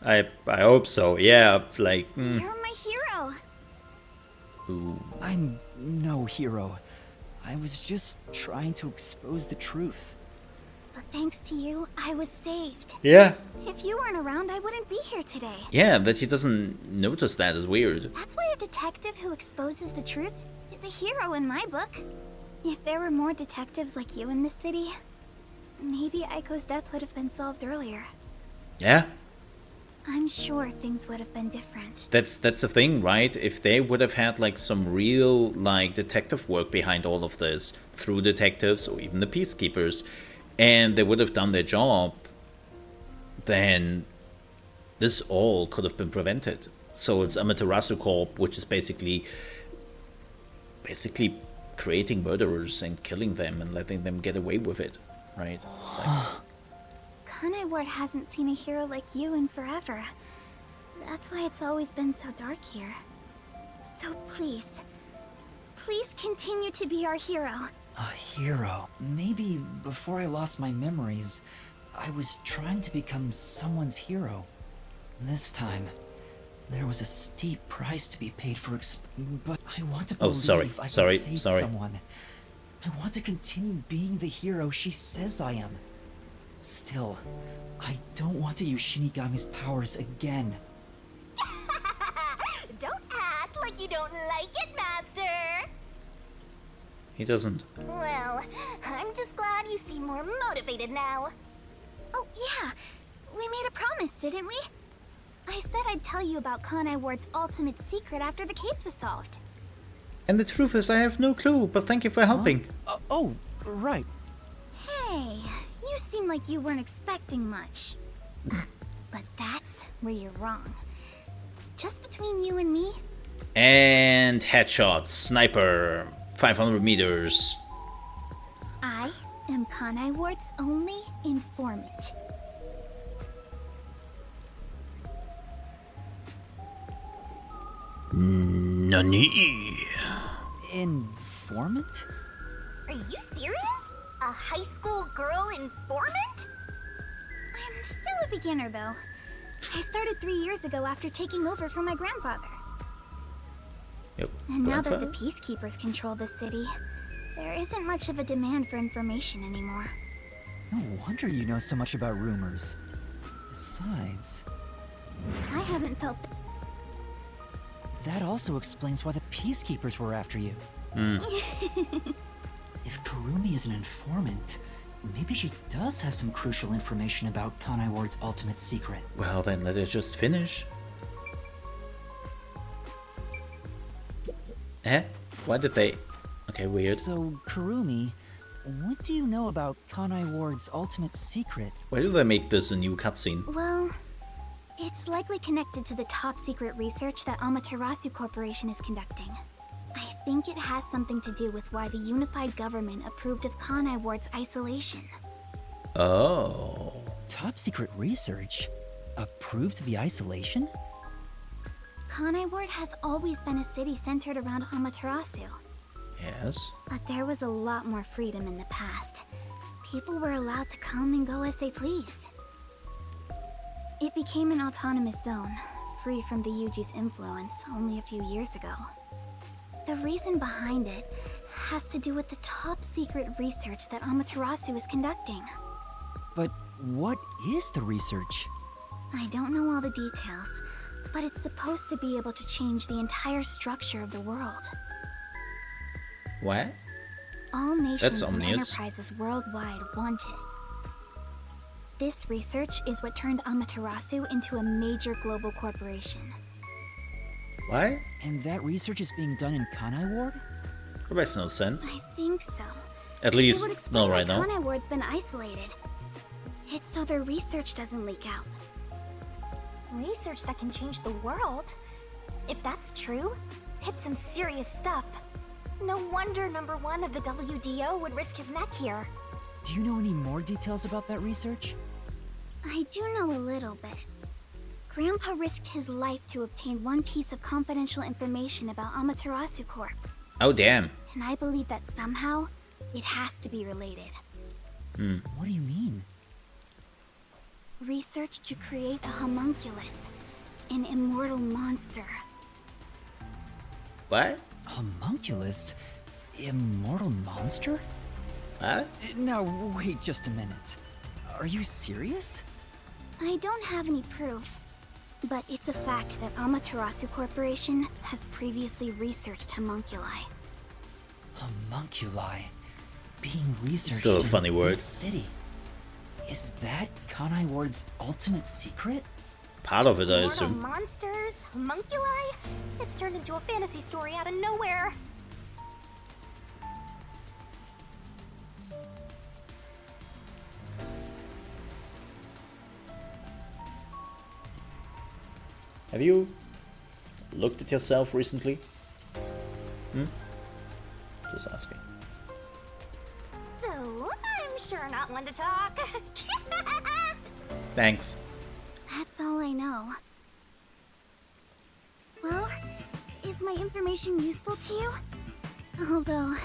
that? I hope so. Yeah, like. You're my hero. Ooh. I'm no hero. I was just trying to expose the truth. But thanks to you, I was saved. Yeah. If you weren't around, I wouldn't be here today. Yeah, that he doesn't notice that is weird. That's why a detective who exposes the truth is a hero in my book. If there were more detectives like you in this city, maybe Aiko's death would have been solved earlier. Yeah. I'm sure things would have been different. That's the thing, right? If they would have had like some real like detective work behind all of this through detectives or even the peacekeepers, and they would have done their job, then this all could have been prevented. So it's Amaterasu Corp, which is basically creating murderers and killing them and letting them get away with it, right? It's like, Kanai Ward hasn't seen a hero like you in forever. That's why it's always been so dark here. So please continue to be our hero. A hero. Maybe before I lost my memories, I was trying to become someone's hero. This time, there was a steep price to be paid for but I want to believe I can save someone. I want to continue being the hero she says I am. Still, I don't want to use Shinigami's powers again. Don't act like you don't like it, Master. he doesn't. Well, I'm just glad you seem more motivated now. Oh, yeah. We made a promise, didn't we? I said I'd tell you about Kanai Ward's ultimate secret after the case was solved. And the truth is, I have no clue, but thank you for helping. Oh, right. Hey, you seem like you weren't expecting much. But that's where you're wrong. Just between you and me, And headshot, sniper, 500 meters. I am Kanai Ward's only informant. Nani? Informant? Are you serious? A high school girl informant? I'm still a beginner, though. I started 3 years ago after taking over from my grandfather. Yep. And now that the peacekeepers control the city, there isn't much of a demand for information anymore. No wonder you know so much about rumors. Besides, I haven't felt that also explains why the peacekeepers were after you. If Kurumi is an informant, maybe she does have some crucial information about Kanai Ward's ultimate secret. Well, then let it just finish. Eh? Why did they... Okay, weird. So, Kurumi, what do you know about Kanai Ward's ultimate secret? Why do they make this a new cutscene? Well, it's likely connected to the top secret research that Amaterasu Corporation is conducting. I think it has something to do with why the unified government approved of Kanai Ward's isolation. Oh. Top secret research? Approved the isolation? Kanai Ward has always been a city centered around Amaterasu. Yes. But there was a lot more freedom in the past. People were allowed to come and go as they pleased. It became an autonomous zone, free from the Yuji's influence only a few years ago. The reason behind it has to do with the top secret research that Amaterasu is conducting. But what is the research? I don't know all the details, but it's supposed to be able to change the entire structure of the world. What? All nations That's and ominous. enterprises worldwide want it. This research is what turned Amaterasu into a major global corporation. What? And that research is being done in Kanai Ward? That makes no sense. I think so. At It would least explain not right why now. Kanai Ward's been isolated. It's so their research doesn't leak out. Research that can change the world? If that's true, it's some serious stuff. No wonder number one of the WDO would risk his neck here. Do you know any more details about that research? I do know a little bit. Grandpa risked his life to obtain one piece of confidential information about Amaterasu Corp. Oh, damn. And I believe that somehow, it has to be related. What do you mean? Research to create a homunculus, an immortal monster. What? Homunculus? Immortal monster? What? Now, wait just a minute. Are you serious? I don't have any proof, but it's a fact that Amaterasu Corporation has previously researched homunculi. Homunculi. Being researched Still a in funny word. this city. Is that Kanai Ward's ultimate secret? Part of it, I Immortal assume. monsters? Homunculi? It's turned into a fantasy story out of nowhere. Have you looked at yourself recently? Just asking. Though, I'm sure not one to talk. Thanks. That's all I know. Well, is my information useful to you? Although,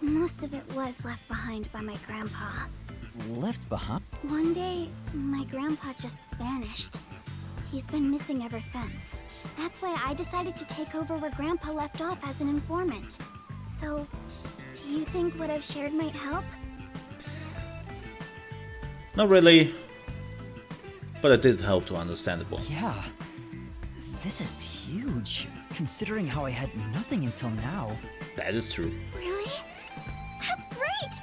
most of it was left behind by my grandpa. Left behind? One day, my grandpa just vanished. He's been missing ever since. That's why I decided to take over where Grandpa left off as an informant. So, do you think what I've shared might help? Not really. But it did help to understand it more. Yeah. This is huge, considering how I had nothing until now. That is true. Really? That's great!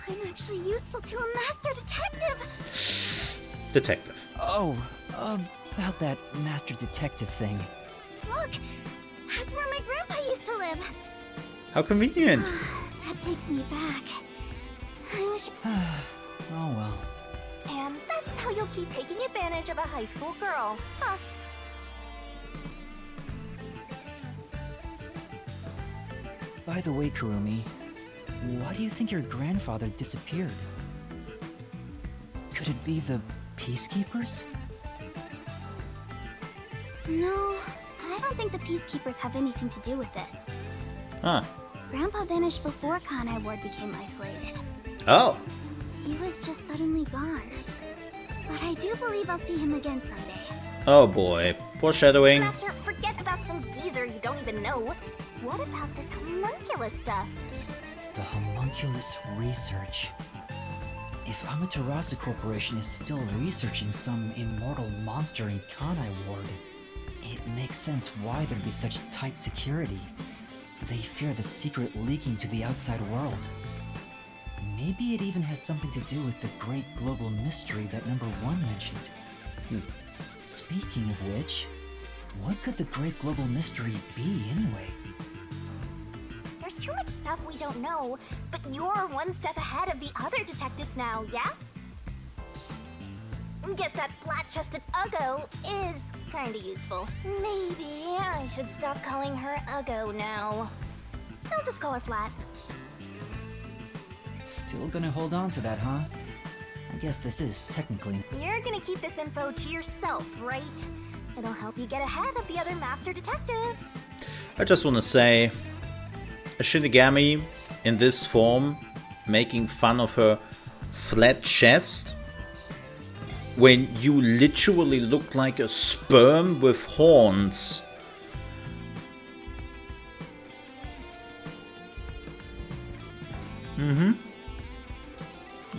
I'm actually useful to a master detective! Detective. Oh, about that master detective thing. Look! That's where my grandpa used to live! How convenient. That takes me back. I wish... Oh well. And that's how you'll keep taking advantage of a high school girl, huh? By the way, Kurumi, why do you think your grandfather disappeared? Could it be the Peacekeepers? No, I don't think the Peacekeepers have anything to do with it. Huh. Grandpa vanished before Kanai Ward became isolated. Oh. He was just suddenly gone. But I do believe I'll see him again someday. Oh boy. Foreshadowing. Master, forget about some geezer you don't even know. What about this homunculus stuff? The homunculus research. If Amaterasu Corporation is still researching some immortal monster in Kanai Ward, it makes sense why there'd be such tight security. They fear the secret leaking to the outside world. Maybe it even has something to do with the great global mystery that number one mentioned. Speaking of which, what could the great global mystery be anyway? There's too much stuff we don't know, but you're one step ahead of the other detectives now, yeah? Guess that flat-chested Uggo is kinda useful. Maybe I should stop calling her Uggo now. I'll just call her Flat. Still gonna hold on to that, huh? I guess this is technically... You're gonna keep this info to yourself, right? It'll help you get ahead of the other master detectives. I just want to say, a Shinigami in this form, making fun of her flat chest, when you literally looked like a sperm with horns.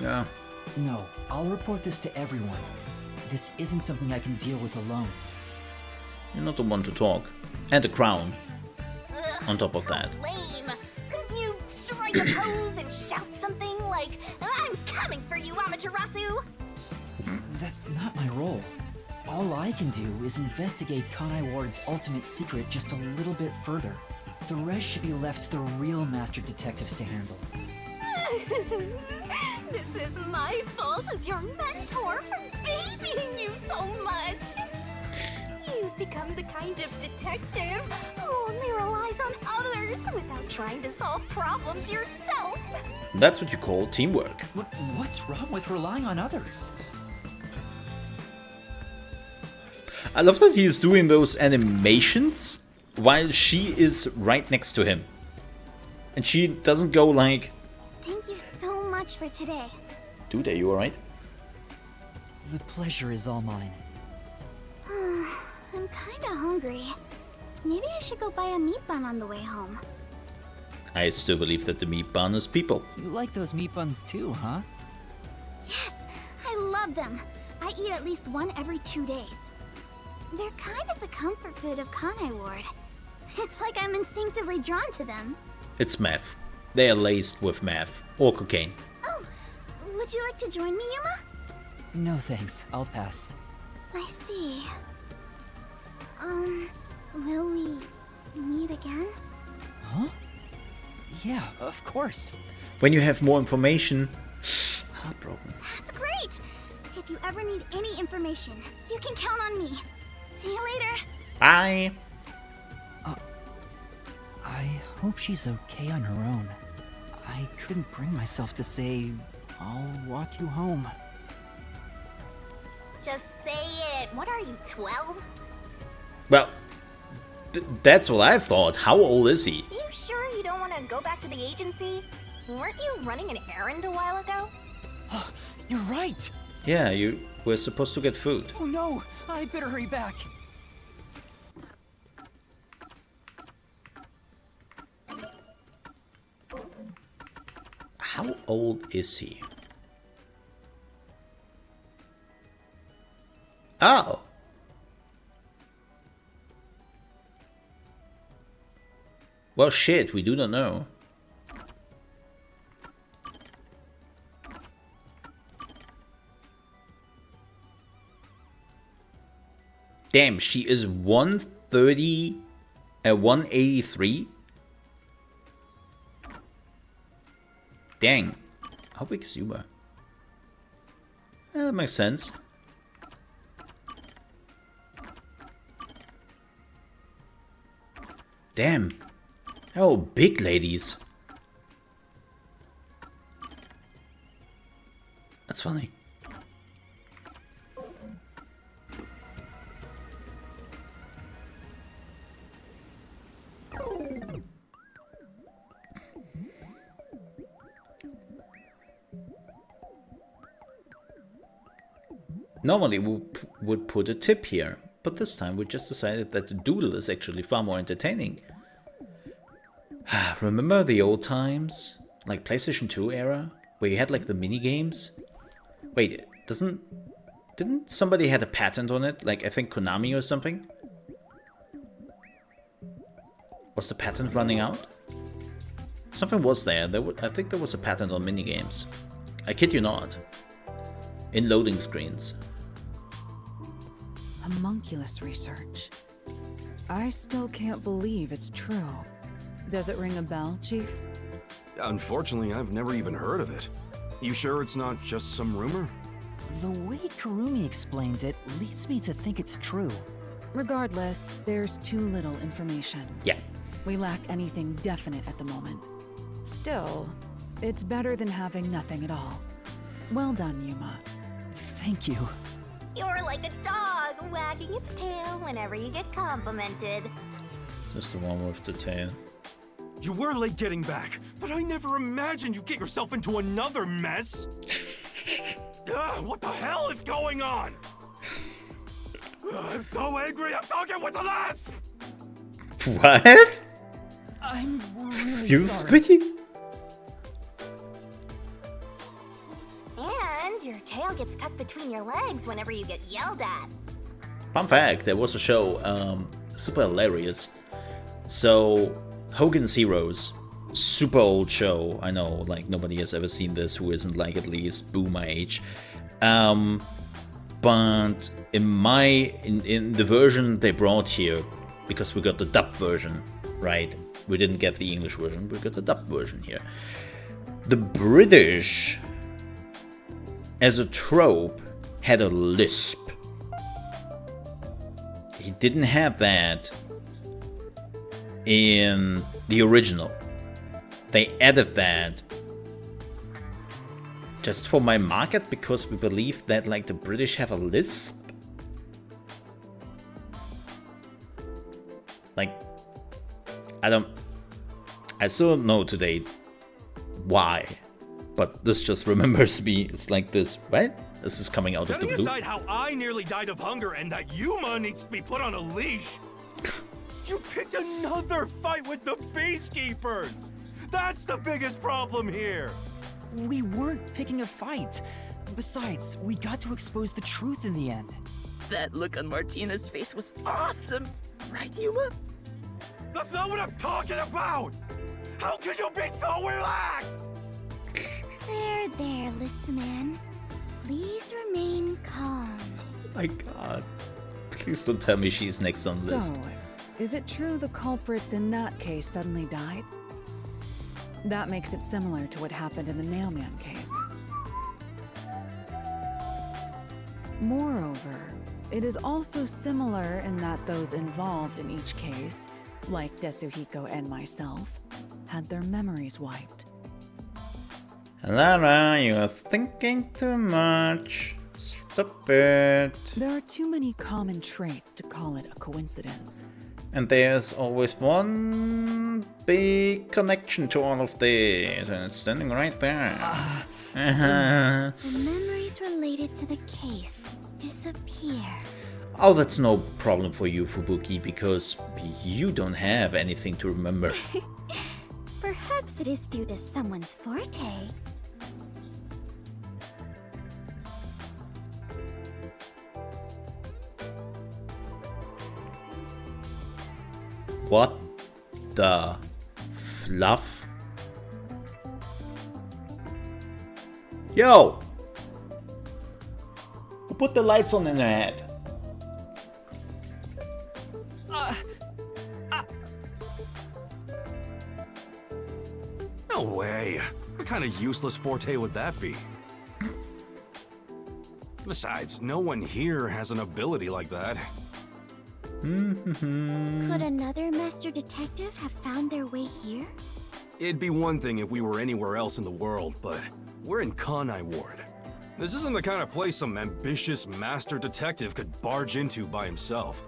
Yeah. No, I'll report this to everyone. This isn't something I can deal with alone. You're not the one to talk. And a crown. Ugh, On top of that. Lame. Couldn't you strike a pose and shout something like, "I'm coming for you, Amaterasu"? That's not my role. All I can do is investigate Kanai Ward's ultimate secret just a little bit further. The rest should be left to the real master detectives to handle. This is my fault as your mentor for babying you so much. You've become the kind of detective who only relies on others without trying to solve problems yourself. That's what you call teamwork. What's wrong with relying on others? I love that he is doing those animations while she is right next to him. And she doesn't go like, Thank you so much for today. dude, are you alright? The pleasure is all mine. I'm kinda hungry. Maybe I should go buy a meat bun on the way home. I still believe that the meat bun is people. You like those meat buns too, huh? Yes, I love them. I eat at least one every 2 days. They're kind of the comfort food of Kanai Ward. It's like I'm instinctively drawn to them. It's meth. They are laced with meth or cocaine. Oh, would you like to join me, Yuma? No thanks, I'll pass. I see. Will we meet again? Huh? Yeah, of course. When you have more information, heartbroken. That's great! If you ever need any information, you can count on me. See you later. Bye. I hope she's okay on her own. I couldn't bring myself to say, I'll walk you home. Just say it. What are you, 12? Well, that's what I thought. How old is he? You sure you don't want to go back to the agency? Weren't you running an errand a while ago? You're right! Yeah, you were supposed to get food. Oh no! I better hurry back! How old is he? Oh. Well, shit, we do not know. Damn, she is 130, 183? Dang. How big is Yuma? Yeah, that makes sense. Damn. Oh, big ladies. That's funny. Normally we would put a tip here, but this time we just decided that the doodle is actually far more entertaining. Remember the old times? Like PlayStation 2 era? Where you had like the mini games? Wait, didn't somebody had a patent on it? Like I think Konami or something? Was the patent running out? Something was there. I think there was a patent on mini games. I kid you not. In loading screens. Homunculus research. I still can't believe it's true. Does it ring a bell, Chief? Unfortunately, I've never even heard of it. You sure it's not just some rumor? The way Kurumi explained it leads me to think it's true. Regardless, there's too little information. Yeah. We lack anything definite at the moment. Still, it's better than having nothing at all. Well done, Yuma. Thank you. You're like a dog wagging its tail whenever you get complimented. Just the one with the tail. You were late getting back, but I never imagined you'd get yourself into another mess. What the hell is going on? I'm so angry, I'm talking with the lisp! What? I'm really Still sorry. speaking? And your tail gets tucked between your legs whenever you get yelled at. Fun fact, there was a show, super hilarious. So, Hogan's Heroes, super old show. I know, like, nobody has ever seen this who isn't, like, at least boomer age. But in the version they brought here, because we got the dub version, right? We didn't get the English version, we got the dub version here. The British, as a trope, had a lisp. He didn't have that in the original. They added that just for my market because we believe that, like, the British have a lisp. Like, I still don't know today why, but this just remembers me. It's like this, what? This is coming out of the Setting blue. aside how I nearly died of hunger and that Yuma needs to be put on a leash, you picked another fight with the Beastkeepers! That's the biggest problem here! We weren't picking a fight. Besides, we got to expose the truth in the end. That look on Martina's face was awesome, right, Yuma? That's not what I'm talking about! How can you be so relaxed? There, Lisp Man. Please remain calm. My god. Please don't tell me she's next on the So, list. is it true the culprits in that case suddenly died? That makes it similar to what happened in the Mailman case. Moreover, it is also similar in that those involved in each case, like Desuhiko and myself, had their memories wiped. Lara, you're thinking too much. Stop it. There are too many common traits to call it a coincidence. And there's always one big connection to all of this, and it's standing right there. The memories related to the case disappear. Oh, that's no problem for you, Fubuki, because you don't have anything to remember. Perhaps it is due to someone's forte. What the fluff? Yo! Who put the lights on in her head? No way. What kind of useless forte would that be? Besides, no one here has an ability like that. Could another master detective have found their way here? It'd be one thing if we were anywhere else in the world, but we're in Kanai Ward. This isn't the kind of place some ambitious master detective could barge into by himself.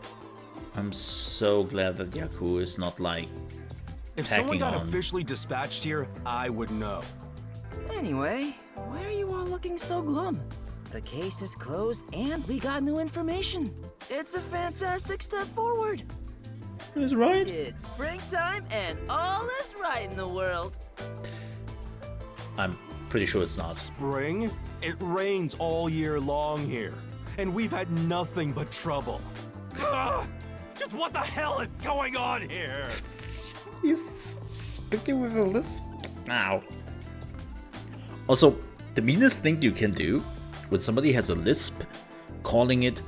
I'm so glad that Yaku is not like If someone got on. officially dispatched here, I would know. Anyway, why are you all looking so glum? The case is closed and we got new information. It's a fantastic step forward. Is right. It's springtime and all is right in the world. I'm pretty sure it's not. Spring? It rains all year long here, and we've had nothing but trouble. Just what the hell is going on here? He's speaking with a lisp. Ow. Also, the meanest thing you can do when somebody has a lisp, calling it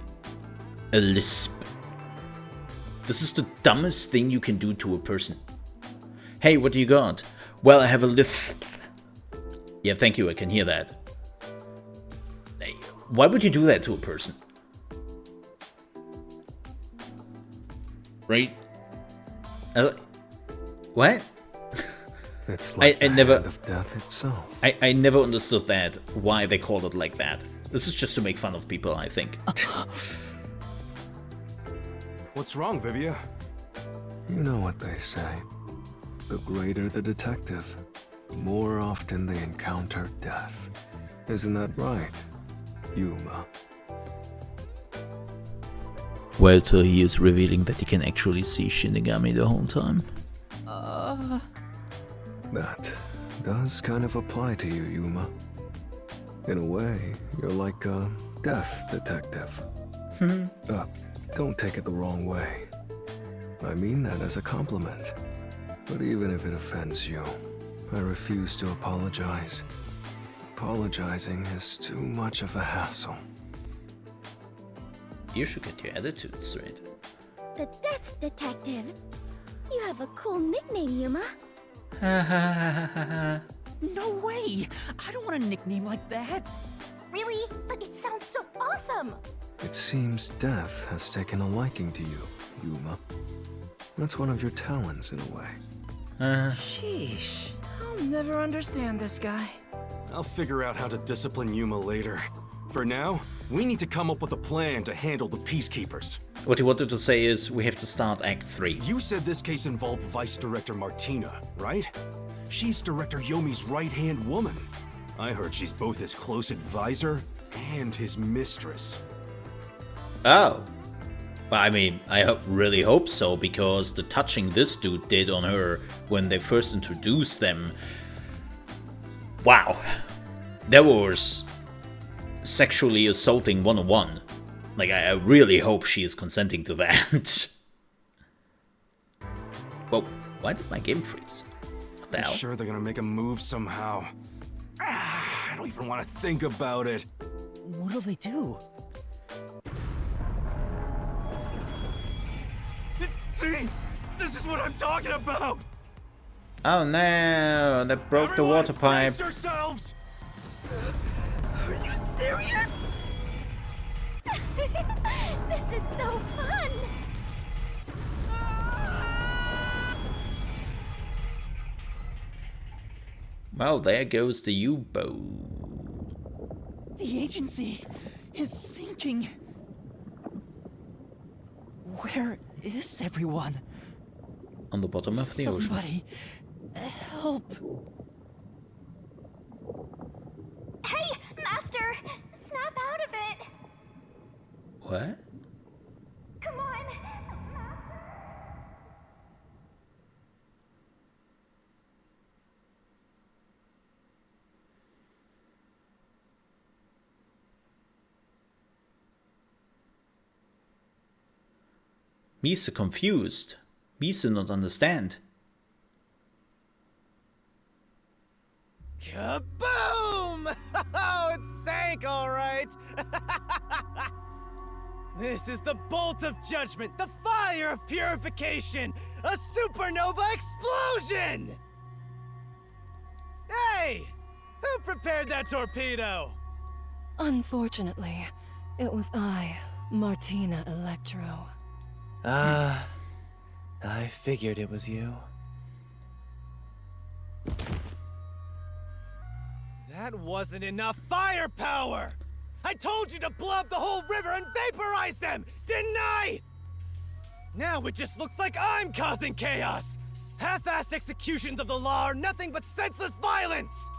a lisp. This is the dumbest thing you can do to a person. Hey, what do you got? Well, I have a lisp. Yeah, thank you, I can hear that. Hey, why would you do that to a person? Right? What? It's like I the never- hand of death itself. I never understood that, why they called it like that. This is just to make fun of people, I think. What's wrong, Vivia? You know what they say. The greater the detective, the more often they encounter death. Isn't that right? Yuma. Well, till he is revealing that he can actually see Shinigami the whole time. That does kind of apply to you, Yuma. In a way, you're like a death detective. Don't take it the wrong way. I mean that as a compliment. But even if it offends you, I refuse to apologize. Apologizing is too much of a hassle. You should get your attitude straight. The Death Detective. You have a cool nickname, Yuma. No way! I don't want a nickname like that. Really? But it sounds so awesome! It seems death has taken a liking to you, Yuma. That's one of your talents in a way. Sheesh. I'll never understand this guy. I'll figure out how to discipline Yuma later. For now, we need to come up with a plan to handle the Peacekeepers. What he wanted to say is we have to start Act 3. You said this case involved Vice Director Martina, right? She's Director Yomi's right-hand woman. I heard she's both his close advisor and his mistress. Oh. Well, I mean, I really hope so, because the touching this dude did on her when they first introduced them... Wow. That was sexually assaulting 101. Like, I really hope she is consenting to that. Well, why did my game freeze? What the I'm hell? sure they're gonna make a move somehow. I don't even want to think about it. What'll they do? See? This is what I'm talking about! Oh no, they broke the water pipe. Brace yourselves! Are you serious? This is so fun! Well, there goes the U-boat. The agency is sinking. Where is everyone? On the bottom of the ocean. Somebody help. Hey, Master! Snap out of it! What? Come on! Mise confused. Mise not understand. Kaboom! Oh, it sank all right. This is the bolt of judgment, the fire of purification, a supernova explosion! Hey! Who prepared that torpedo? Unfortunately, it was I, Martina Electro. I figured it was you. That wasn't enough firepower! I told you to blow up the whole river and vaporize them, didn't I? Now it just looks like I'm causing chaos! Half-assed executions of the law are nothing but senseless violence!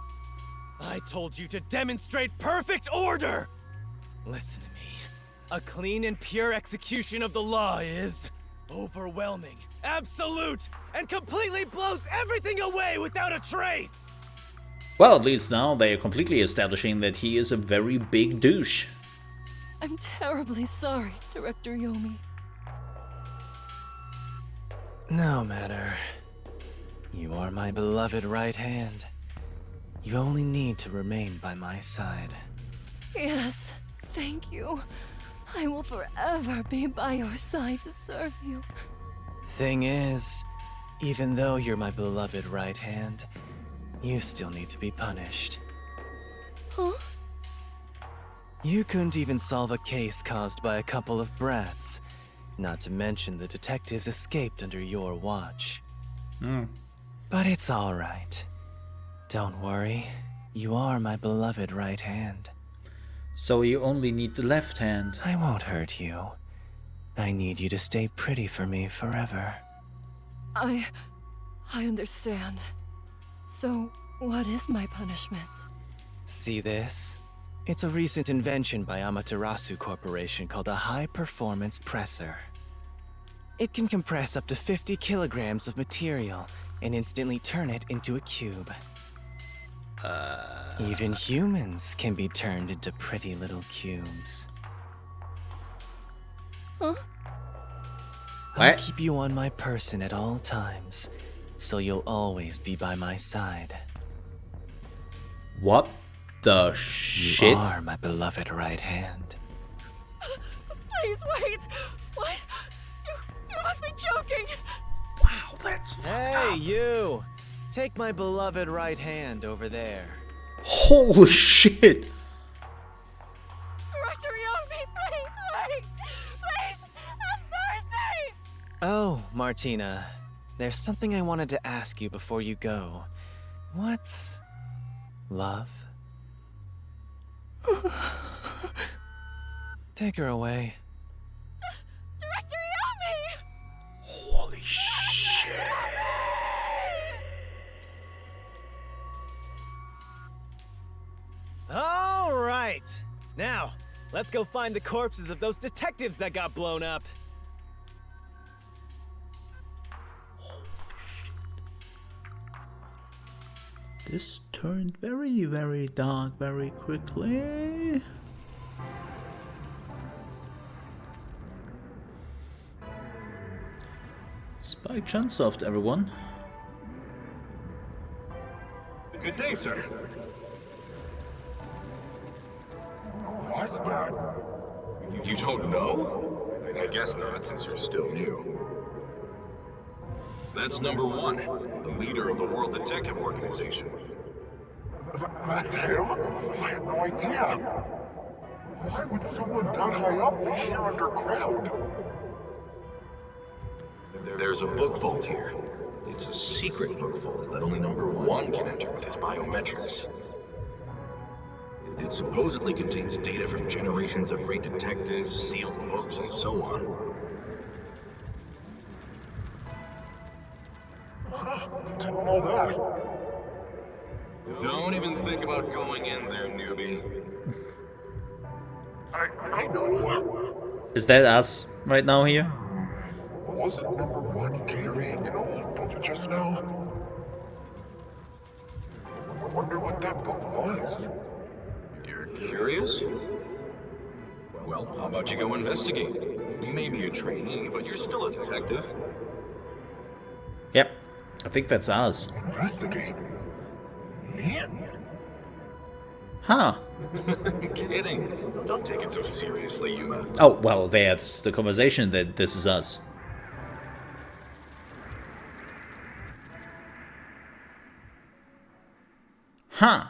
I told you to demonstrate perfect order! Listen to me. A clean and pure execution of the law is overwhelming, absolute, and completely blows everything away without a trace! Well, at least now they are completely establishing that he is a very big douche. I'm terribly sorry, Director Yomi. No matter. You are my beloved right hand. You only need to remain by my side. Yes, thank you. I will forever be by your side to serve you. Thing is, even though you're my beloved right hand, you still need to be punished. Huh? You couldn't even solve a case caused by a couple of brats. Not to mention the detectives escaped under your watch. But it's all right. Don't worry. You are my beloved right hand. So you only need the left hand. I won't hurt you. I need you to stay pretty for me forever. I understand. So, what is my punishment? See this? It's a recent invention by Amaterasu Corporation called a high-performance presser. It can compress up to 50 kilograms of material and instantly turn it into a cube. Even humans can be turned into pretty little cubes. Huh? I'll What? keep you on my person at all times, so you'll always be by my side. What the shit? You are my beloved right hand. Please wait! What? You must be joking! Wow, that's fucked Hey, up. you! Take my beloved right hand over there. Holy shit! Director Yomi, please wait! Please, have mercy! Oh, Martina, there's something I wanted to ask you before you go. What's love? Take her away. Director Yomi! Holy shit! All right. Now, let's go find the corpses of those detectives that got blown up. This turned very, very dark very quickly. Spike Chunsoft, everyone. Good day, sir. What's that? You don't know? I guess not, since you're still new. That's number one, the leader of the World Detective Organization. That's him? I had no idea. Why would someone that high up be here underground? There's a book vault here. It's a secret book vault that only number one can enter with his biometrics. It supposedly contains data from generations of great detectives, sealed books, and so on. Didn't know that. Don't even think about going in there, newbie. I know. Is that us right now here? Wasn't number one carrying an old book just now? I wonder what that book was. You're curious? Well, how about you go investigate? You may be a trainee, but you're still a detective. Yep, I think that's us. Investigate? Me? Huh. Kidding. Don't take it so seriously, Yuma. Oh, well, there's the conversation that this is us. Huh.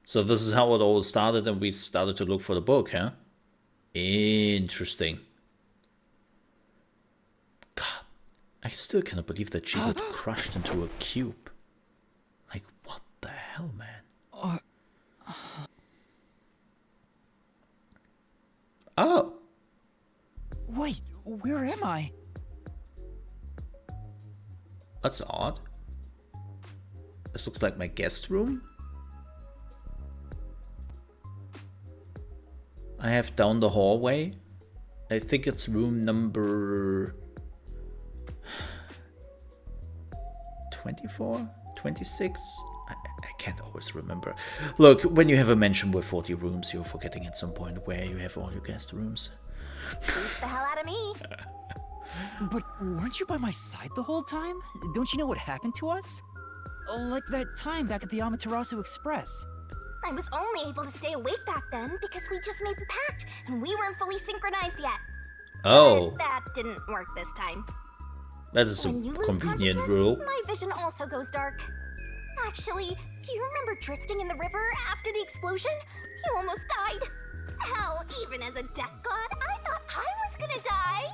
So this is how it all started, and we started to look for the book, huh? Interesting. God, I still cannot believe that she got crushed into a cube. Like, what the hell, man? Oh! Wait, where am I? That's odd. This looks like my guest room. I have down the hallway. I think it's room number 24, 26. I can't always remember. Look, when you have a mansion with 40 rooms, you're forgetting at some point where you have all your guest rooms. Beats the hell out of me. But weren't you by my side the whole time? Don't you know what happened to us? Like that time back at the Amaterasu Express. I was only able to stay awake back then because we just made the pact and we weren't fully synchronized yet. Oh, But that didn't work this time. that is a When you lose convenient consciousness, rule. my vision also goes dark. Actually, do you remember drifting in the river after the explosion? You almost died. Hell, even as a death god, I thought I was gonna die.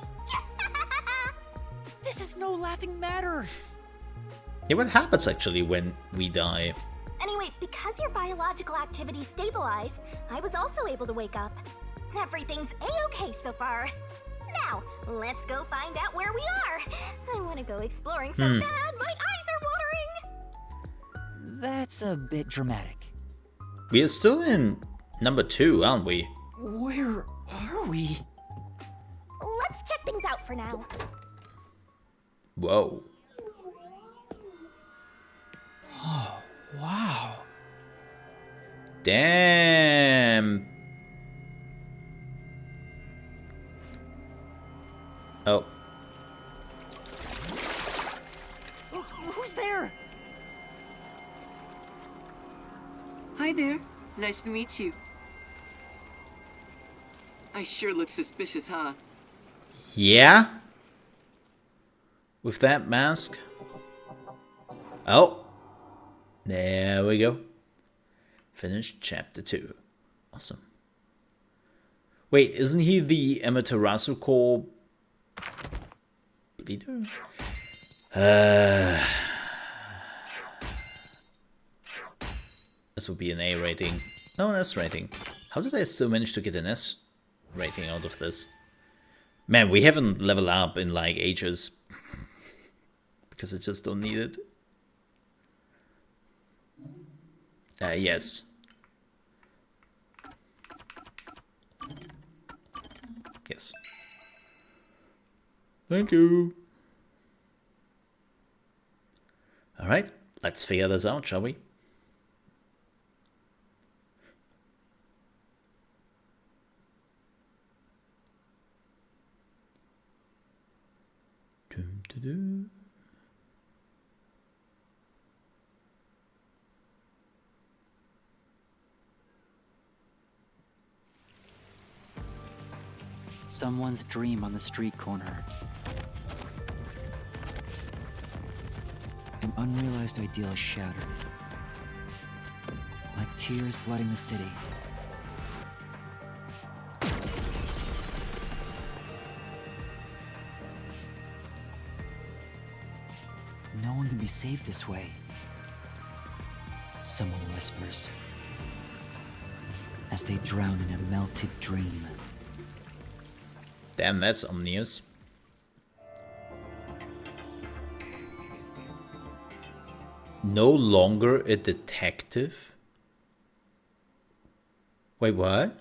This is no laughing matter. Yeah, what happens actually when we die? Anyway, because your biological activity stabilized, I was also able to wake up. Everything's a-okay so far. Now, let's go find out where we are. I want to go exploring so bad, my eyes are watering. That's a bit dramatic. We are still in Number 2, aren't we? Where are we? Let's check things out for now. Whoa. Oh, wow. Damn. Oh. Who's there? Hi there. Nice to meet you. I sure look suspicious, huh? Yeah? With that mask? Oh. There we go. Finished chapter 2. Awesome. Wait, isn't he the Amaterasu Corps leader? This would be an A rating. No, an S rating. How did I still manage to get an S rating out of this? Man, we haven't leveled up in like ages. Because I just don't need it. Yes. Yes. Thank you. Alright, let's figure this out, shall we? Dum-da-doo. Someone's dream on the street corner. An unrealized ideal shattered. Like tears flooding the city. No one can be saved this way. Someone whispers. As they drown in a melted dream. Damn, that's ominous. No longer a detective? Wait, what?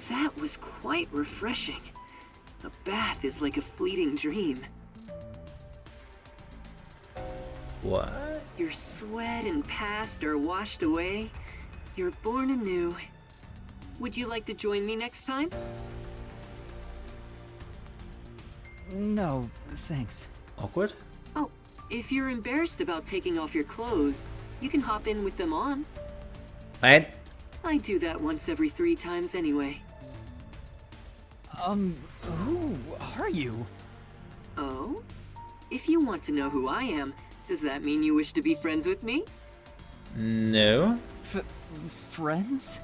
That was quite refreshing. A bath is like a fleeting dream. What? Your sweat and past are washed away. You're born anew. Would you like to join me next time? No, thanks. Awkward? Oh, if you're embarrassed about taking off your clothes, you can hop in with them on. What? I do that once every 3 times anyway. Who are you? Oh? If you want to know who I am, does that mean you wish to be friends with me? No. Friends?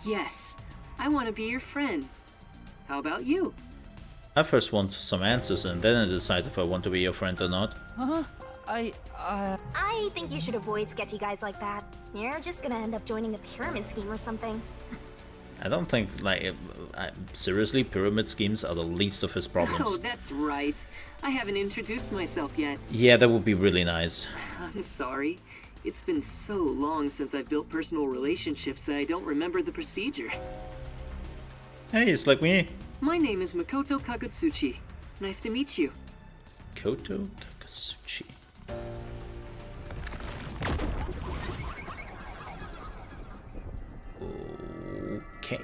Yes, I want to be your friend. How about you? I first want some answers and then I decide if I want to be your friend or not. Huh? I think you should avoid sketchy guys like that. You're just gonna end up joining a pyramid scheme or something. I don't think, like, seriously, pyramid schemes are the least of his problems. Oh, that's right. I haven't introduced myself yet. Yeah, that would be really nice. I'm sorry. It's been so long since I've built personal relationships that I don't remember the procedure. Hey, it's like me. My name is Makoto Kagutsuchi. Nice to meet you. Koto Kakasuchi. Okay.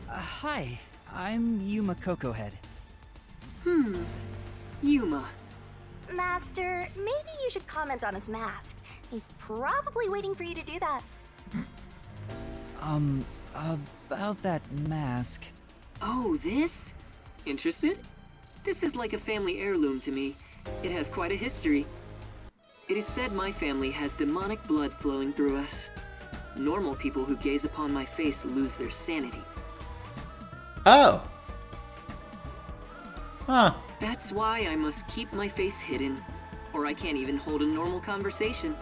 Hi, I'm Yuma Cocohead. Yuma. Master, maybe you should comment on his mask. He's probably waiting for you to do that. About that mask. Oh, this? Interested? This is like a family heirloom to me. It has quite a history. It is said my family has demonic blood flowing through us. Normal people who gaze upon my face lose their sanity. Oh. Huh. That's why I must keep my face hidden, or I can't even hold a normal conversation.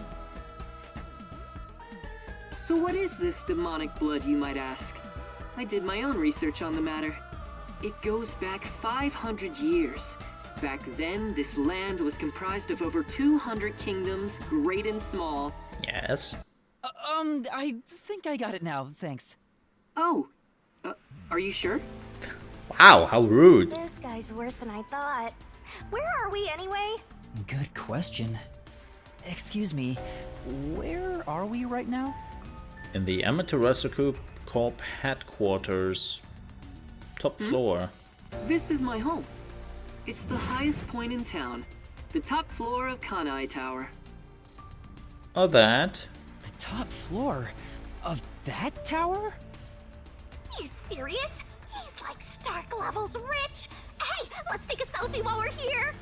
So what is this demonic blood, you might ask? I did my own research on the matter. It goes back 500 years, Back then, this land was comprised of over 200 kingdoms, great and small. Yes. I think I got it now, thanks. Oh, are you sure? Wow, how rude. This guy's worse than I thought. Where are we anyway? Good question. Excuse me, where are we right now? In the Amaterasu Corp headquarters, top floor. This is my home. It's the highest point in town, the top floor of Kanai Tower. Oh, that. The top floor of that tower? You serious? He's like Stark levels rich. Hey, let's take a selfie while we're here.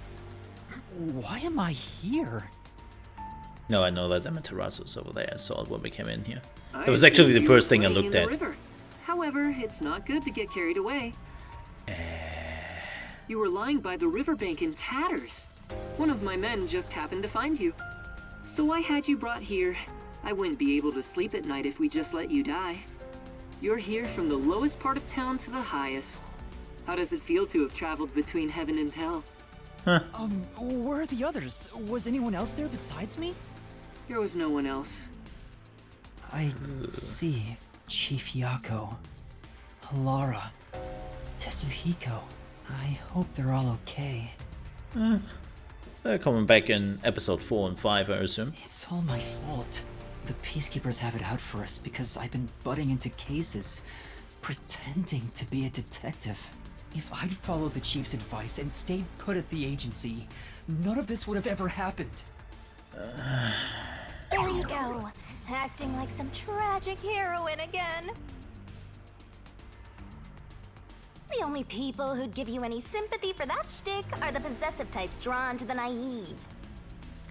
Why am I here? No, I know that Amaterasu over there. I saw it when we came in here. I That was actually the assumed you first were thing I playing looked in at. the river. However, it's not good to get carried away. You were lying by the riverbank in tatters. One of my men just happened to find you. So I had you brought here. I wouldn't be able to sleep at night if we just let you die. You're here from the lowest part of town to the highest. How does it feel to have traveled between heaven and hell? Where are the others? Was anyone else there besides me? There was no one else. I see. Chief Yako, Lara, Tetsuhiko. I hope they're all okay. They're coming back in episode 4 and 5, I assume. It's all my fault. The peacekeepers have it out for us because I've been butting into cases, pretending to be a detective. If I'd followed the chief's advice and stayed put at the agency, none of this would have ever happened. There you go. Acting like some tragic heroine again. The only people who'd give you any sympathy for that shtick are the possessive types drawn to the naive.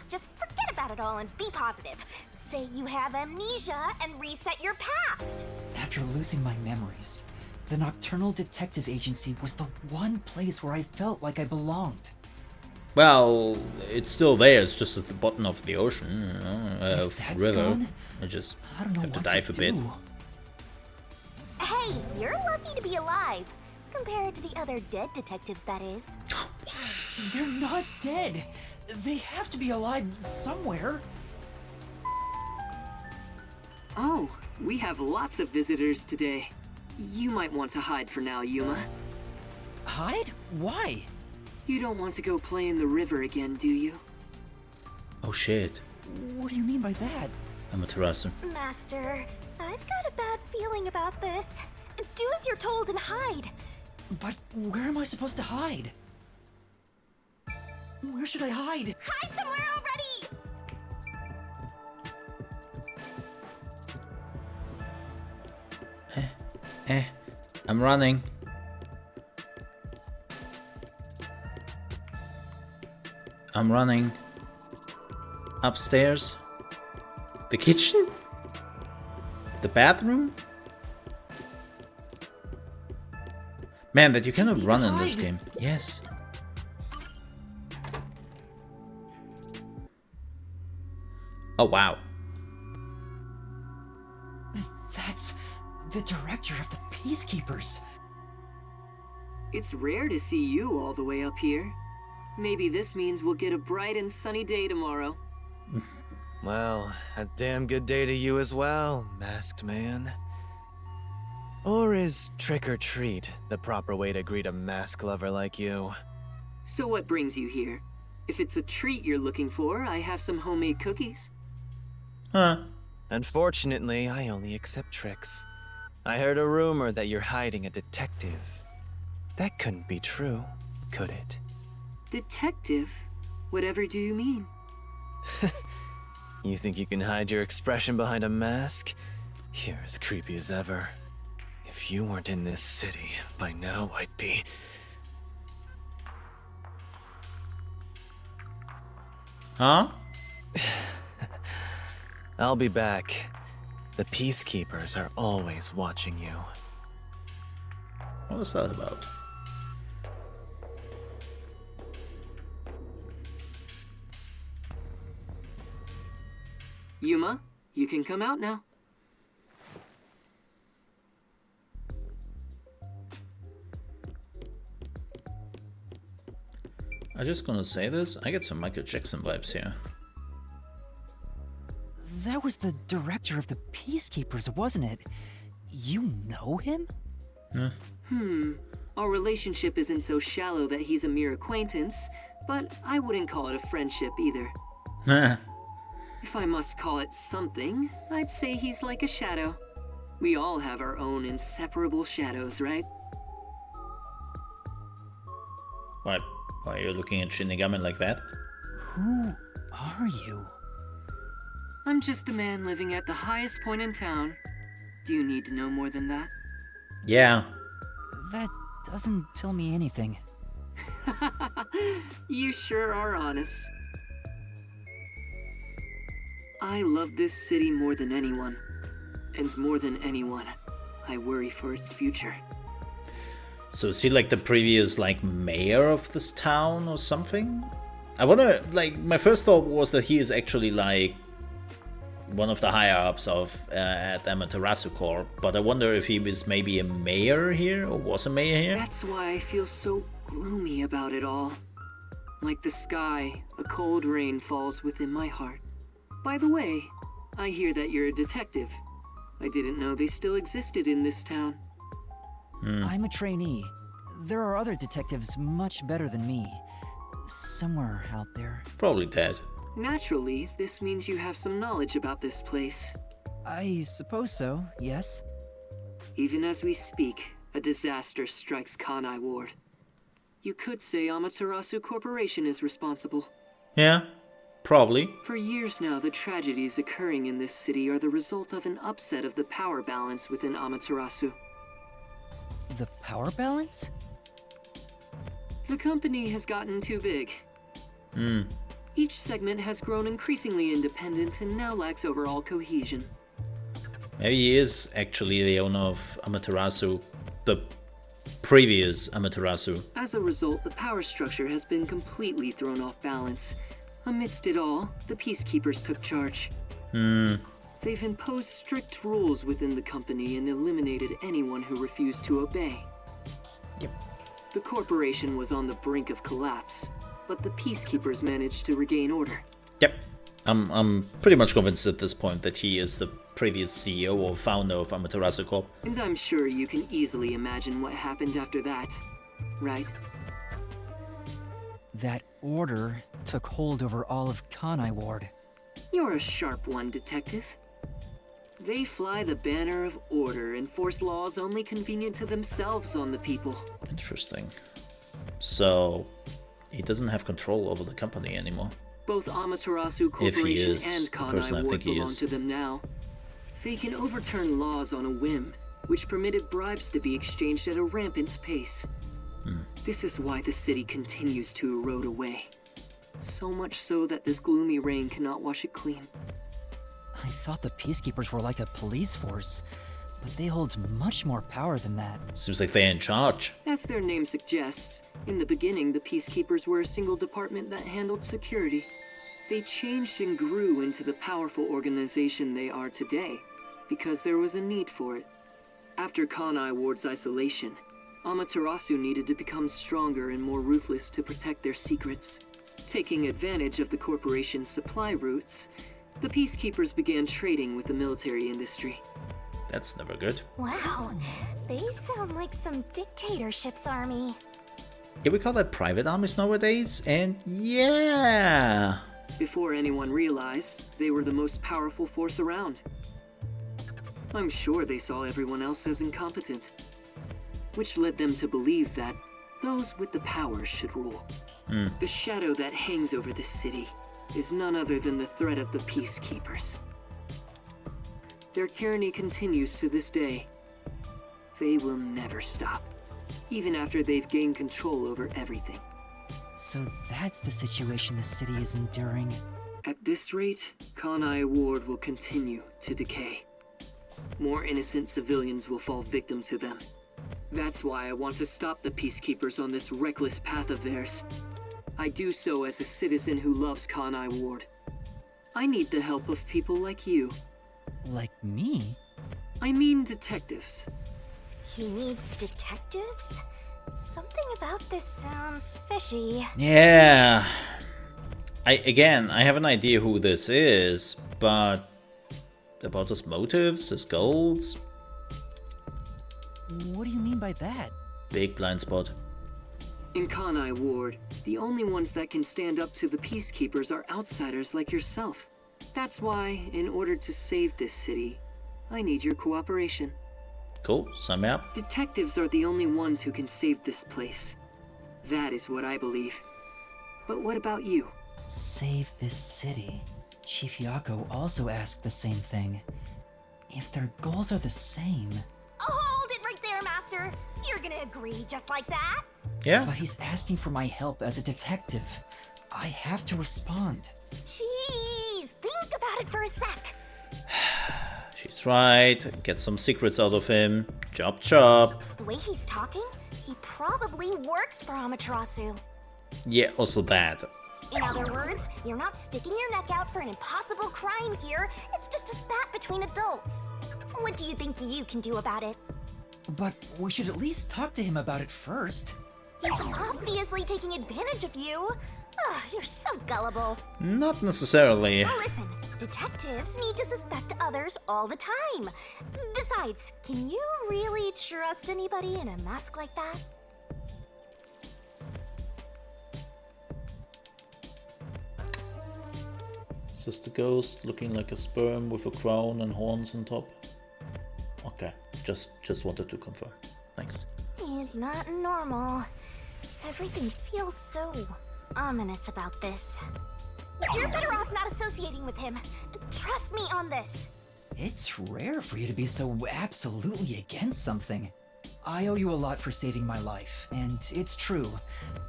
Just forget about it all and be positive. Say you have amnesia and reset your past. After losing my memories, the Nocturnal Detective Agency was the one place where I felt like I belonged. Well, it's still there. It's just at the bottom of the ocean, you know, of that's river. gone, I just I don't know have to what dive a bit. do. Hey, you're lucky to be alive. Compared to the other dead detectives, that is. They're not dead. They have to be alive somewhere. Oh, we have lots of visitors today. You might want to hide for now, Yuma. Hide? Why? You don't want to go play in the river again, do you? Oh shit. What do you mean by that? Amaterasu. Master, I've got a bad feeling about this. Do as you're told and hide. But where am I supposed to hide? Where should I hide? Hide somewhere already! I'm running. I'm running. Upstairs. The kitchen? The bathroom? Man, that you cannot run in this game. Yes. Oh, wow. That's the director of the Peacekeepers. It's rare to see you all the way up here. Maybe this means we'll get a bright and sunny day tomorrow. Well, a damn good day to you as well, masked man. Or is trick or treat the proper way to greet a mask lover like you? So what brings you here? If it's a treat you're looking for, I have some homemade cookies. Huh. Unfortunately, I only accept tricks. I heard a rumor that you're hiding a detective. That couldn't be true, could it? Detective? Whatever do you mean? You think you can hide your expression behind a mask? You're as creepy as ever. If you weren't in this city, by now I'd be... Huh? I'll be back. The Peacekeepers are always watching you. What was that about? Yuma, you can come out now. I'm just gonna say this, I get some Michael Jackson vibes here. That was the director of the Peacekeepers, wasn't it? You know him? Yeah. Our relationship isn't so shallow that he's a mere acquaintance, but I wouldn't call it a friendship either. If I must call it something, I'd say he's like a shadow. We all have our own inseparable shadows, right? Why are you looking at Shinigami like that? Who are you? I'm just a man living at the highest point in town. Do you need to know more than that? Yeah. That doesn't tell me anything. You sure are honest. I love this city more than anyone. And more than anyone, I worry for its future. So is he like the previous like mayor of this town or something? I wonder, like, my first thought was that he is actually like one of the higher ups of at Amaterasu Corp, but I wonder if he was maybe a mayor here or was a mayor here. That's why I feel so gloomy about it all. Like the sky, a cold rain falls within my heart. By the way, I hear that you're a detective. I didn't know they still existed in this town. I'm a trainee. There are other detectives much better than me. Somewhere out there. Probably dead. Naturally, this means you have some knowledge about this place. I suppose so, yes. Even as we speak, a disaster strikes Kanai Ward. You could say Amaterasu Corporation is responsible. Yeah, probably. For years now, the tragedies occurring in this city are the result of an upset of the power balance within Amaterasu. The power balance? The company has gotten too big. Each segment has grown increasingly independent and now lacks overall cohesion. Maybe he is actually the owner of Amaterasu, the previous Amaterasu. As a result, the power structure has been completely thrown off balance. Amidst it all, the Peacekeepers took charge. They've imposed strict rules within the company and eliminated anyone who refused to obey. Yep. The corporation was on the brink of collapse, but the Peacekeepers managed to regain order. Yep. I'm pretty much convinced at this point that he is the previous CEO or founder of Amaterasu Corp. And I'm sure you can easily imagine what happened after that, right? That order took hold over all of Kanai Ward. You're a sharp one, detective. They fly the banner of order and force laws only convenient to themselves on the people. Interesting. So, he doesn't have control over the company anymore. Both Amaterasu Corporation and Kanai Ward belong is. to them now. They can overturn laws on a whim, which permitted bribes to be exchanged at a rampant pace. This is why the city continues to erode away. So much so that this gloomy rain cannot wash it clean. I thought the Peacekeepers were like a police force, but they hold much more power than that. Seems like they're in charge. As their name suggests, in the beginning the Peacekeepers were a single department that handled security. They changed and grew into the powerful organization they are today, because there was a need for it. After Kanai Ward's isolation, Amaterasu needed to become stronger and more ruthless to protect their secrets. Taking advantage of the corporation's supply routes, the Peacekeepers began trading with the military industry. That's never good. Wow, they sound like some dictatorship's army. Yeah, we call that private armies nowadays, and yeah! Before anyone realized, they were the most powerful force around. I'm sure they saw everyone else as incompetent, which led them to believe that those with the power should rule. The shadow that hangs over this city is none other than the threat of the Peacekeepers. Their tyranny continues to this day. They will never stop, even after they've gained control over everything. So that's the situation the city is enduring. At this rate, Kanai Ward will continue to decay. More innocent civilians will fall victim to them. That's why I want to stop the Peacekeepers on this reckless path of theirs. I do so as a citizen who loves Kanai Ward. I need the help of people like you. Like me? I mean detectives. He needs detectives? Something about this sounds fishy. Yeah. I have an idea who this is, but about his motives, his goals? What do you mean by that? Big blind spot. In Kanai Ward, the only ones that can stand up to the Peacekeepers are outsiders like yourself. That's why, in order to save this city, I need your cooperation. Cool, sign me up. Detectives are the only ones who can save this place. That is what I believe. But what about you? Save this city. Chief Yako also asked the same thing. If their goals are the same... Hold it right there, Master! You're gonna agree just like that? Yeah. But he's asking for my help as a detective. I have to respond. Jeez, think about it for a sec. She's right. Get some secrets out of him. Chop chop. The way he's talking, he probably works for Amaterasu. Yeah, also that. In other words, you're not sticking your neck out for an impossible crime here. It's just a spat between adults. What do you think you can do about it? But we should at least talk to him about it first. He's obviously taking advantage of you. Ugh, you're so gullible. Not necessarily. Listen, detectives need to suspect others all the time. Besides, can you really trust anybody in a mask like that? Is this the ghost looking like a sperm with a crown and horns on top? Okay, just wanted to confirm. Thanks. He's not normal. Everything feels so ominous about this. You're better off not associating with him. Trust me on this. It's rare for you to be so absolutely against something. I owe you a lot for saving my life, and it's true.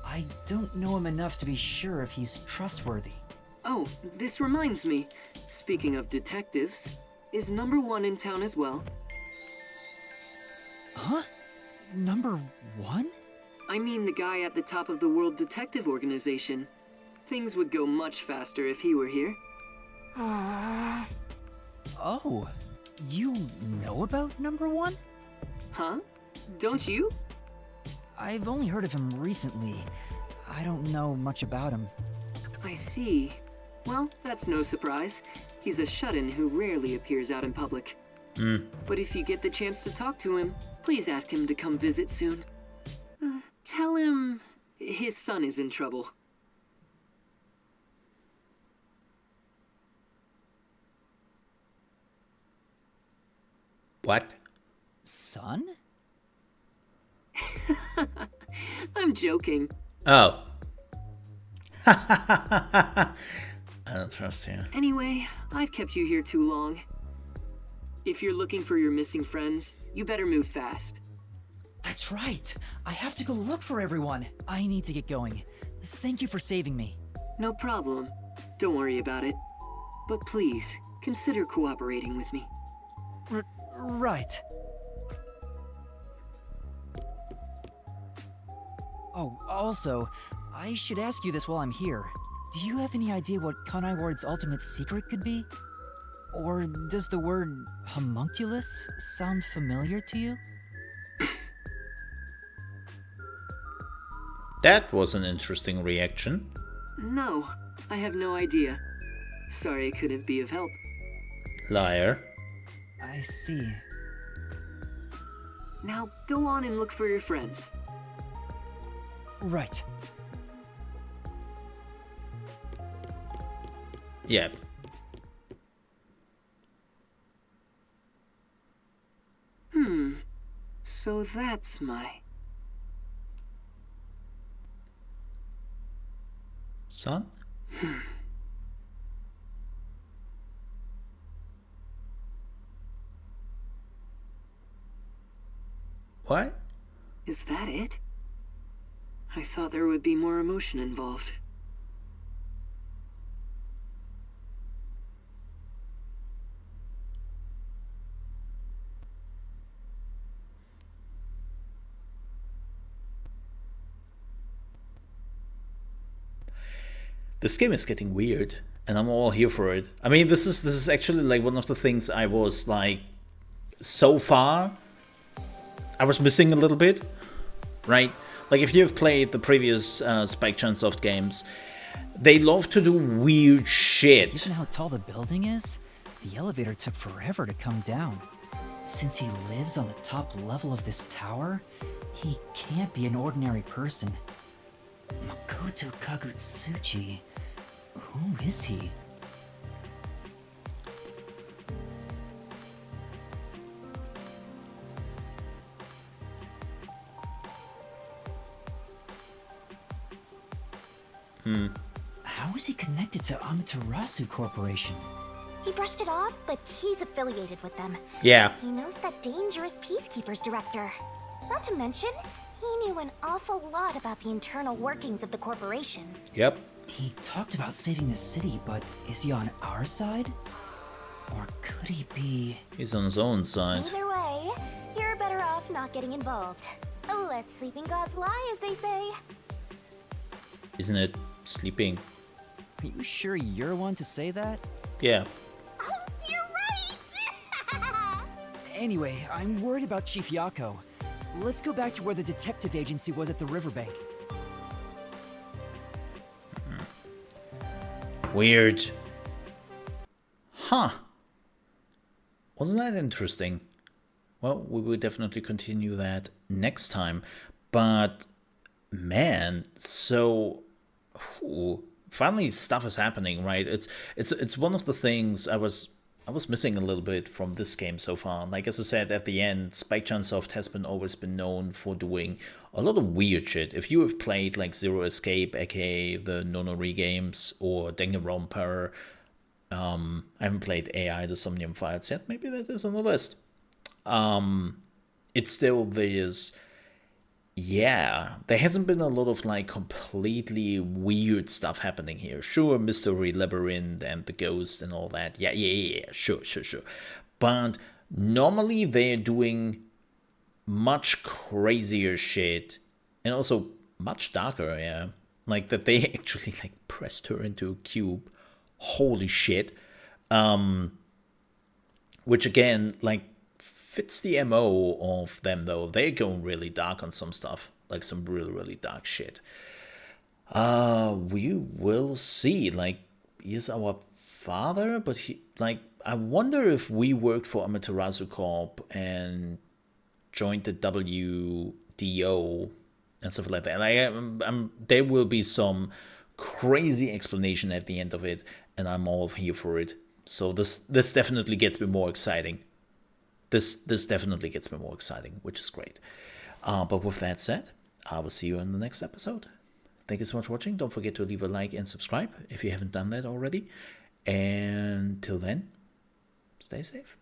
I don't know him enough to be sure if he's trustworthy. Oh, this reminds me. Speaking of detectives, is number 1 in town as well? Huh? Number 1? I mean the guy at the top of the World Detective Organization. Things would go much faster if he were here. Oh, you know about number 1? Huh? Don't you? I've only heard of him recently. I don't know much about him. I see. Well, that's no surprise. He's a shut-in who rarely appears out in public. But if you get the chance to talk to him, please ask him to come visit soon. Tell him his son is in trouble. What? Son? I'm joking. Oh. I don't trust you. Anyway, I've kept you here too long. If you're looking for your missing friends, you better move fast. That's right. I have to go look for everyone. I need to get going. Thank you for saving me. No problem. Don't worry about it. But please, consider cooperating with me. Right. Oh, also, I should ask you this while I'm here. Do you have any idea what Kanai Ward's ultimate secret could be? Or does the word homunculus sound familiar to you? That was an interesting reaction. No, I have no idea. Sorry I couldn't be of help. Liar. I see. Now go on and look for your friends. Right. Yep. So that's my... Son? What? Is that it? I thought there would be more emotion involved. This game is getting weird, and I'm all here for it. I mean, this is actually like one of the things I was like, so far, I was missing a little bit, right? Like, if you've played the previous Spike Chunsoft games, they love to do weird shit. Given how tall the building is, the elevator took forever to come down. Since he lives on the top level of this tower, he can't be an ordinary person. Makoto Kagutsuchi. Who is he? How is he connected to Amaterasu Corporation? He brushed it off, but he's affiliated with them. Yeah. He knows that dangerous Peacekeepers director. Not to mention, he knew an awful lot about the internal workings of the corporation. Yep. He talked about saving the city, but is he on our side? Or could he be... He's on his own side. Either way, you're better off not getting involved. Let sleeping gods lie, as they say. Isn't it sleeping? Are you sure you're one to say that? Yeah. Oh, you're right! Anyway, I'm worried about Chief Yako. Let's go back to where the detective agency was at the riverbank. Weird. Huh. Wasn't that interesting? Well, we will definitely continue that next time. But, man, so... finally stuff is happening, right? It's one of the things I was missing a little bit from this game so far. Like, as I said at the end, Spike Chunsoft has always been known for doing a lot of weird shit. If you have played like Zero Escape, aka the Nonori games, or Danganronpa, I haven't played AI the Somnium Files yet. Maybe that is on the list. It's still this. Yeah, there hasn't been a lot of like completely weird stuff happening here. Sure, Mystery Labyrinth and the Ghost and all that. Yeah, sure. But normally they're doing much crazier shit and also much darker, yeah. Like that they actually like pressed her into a cube. Holy shit. Which again, like, fits the MO of them, though. They're going really dark on some stuff, like some really, really dark shit. We will see. Like, he is our father, but he, like, I wonder if we worked for Amaterasu Corp and joined the WDO and stuff like that. Like, there will be some crazy explanation at the end of it, and I'm all here for it. So this definitely gets me more exciting. This definitely gets me more exciting, which is great. But with that said, I will see you in the next episode. Thank you so much for watching. Don't forget to leave a like and subscribe if you haven't done that already. And till then, stay safe.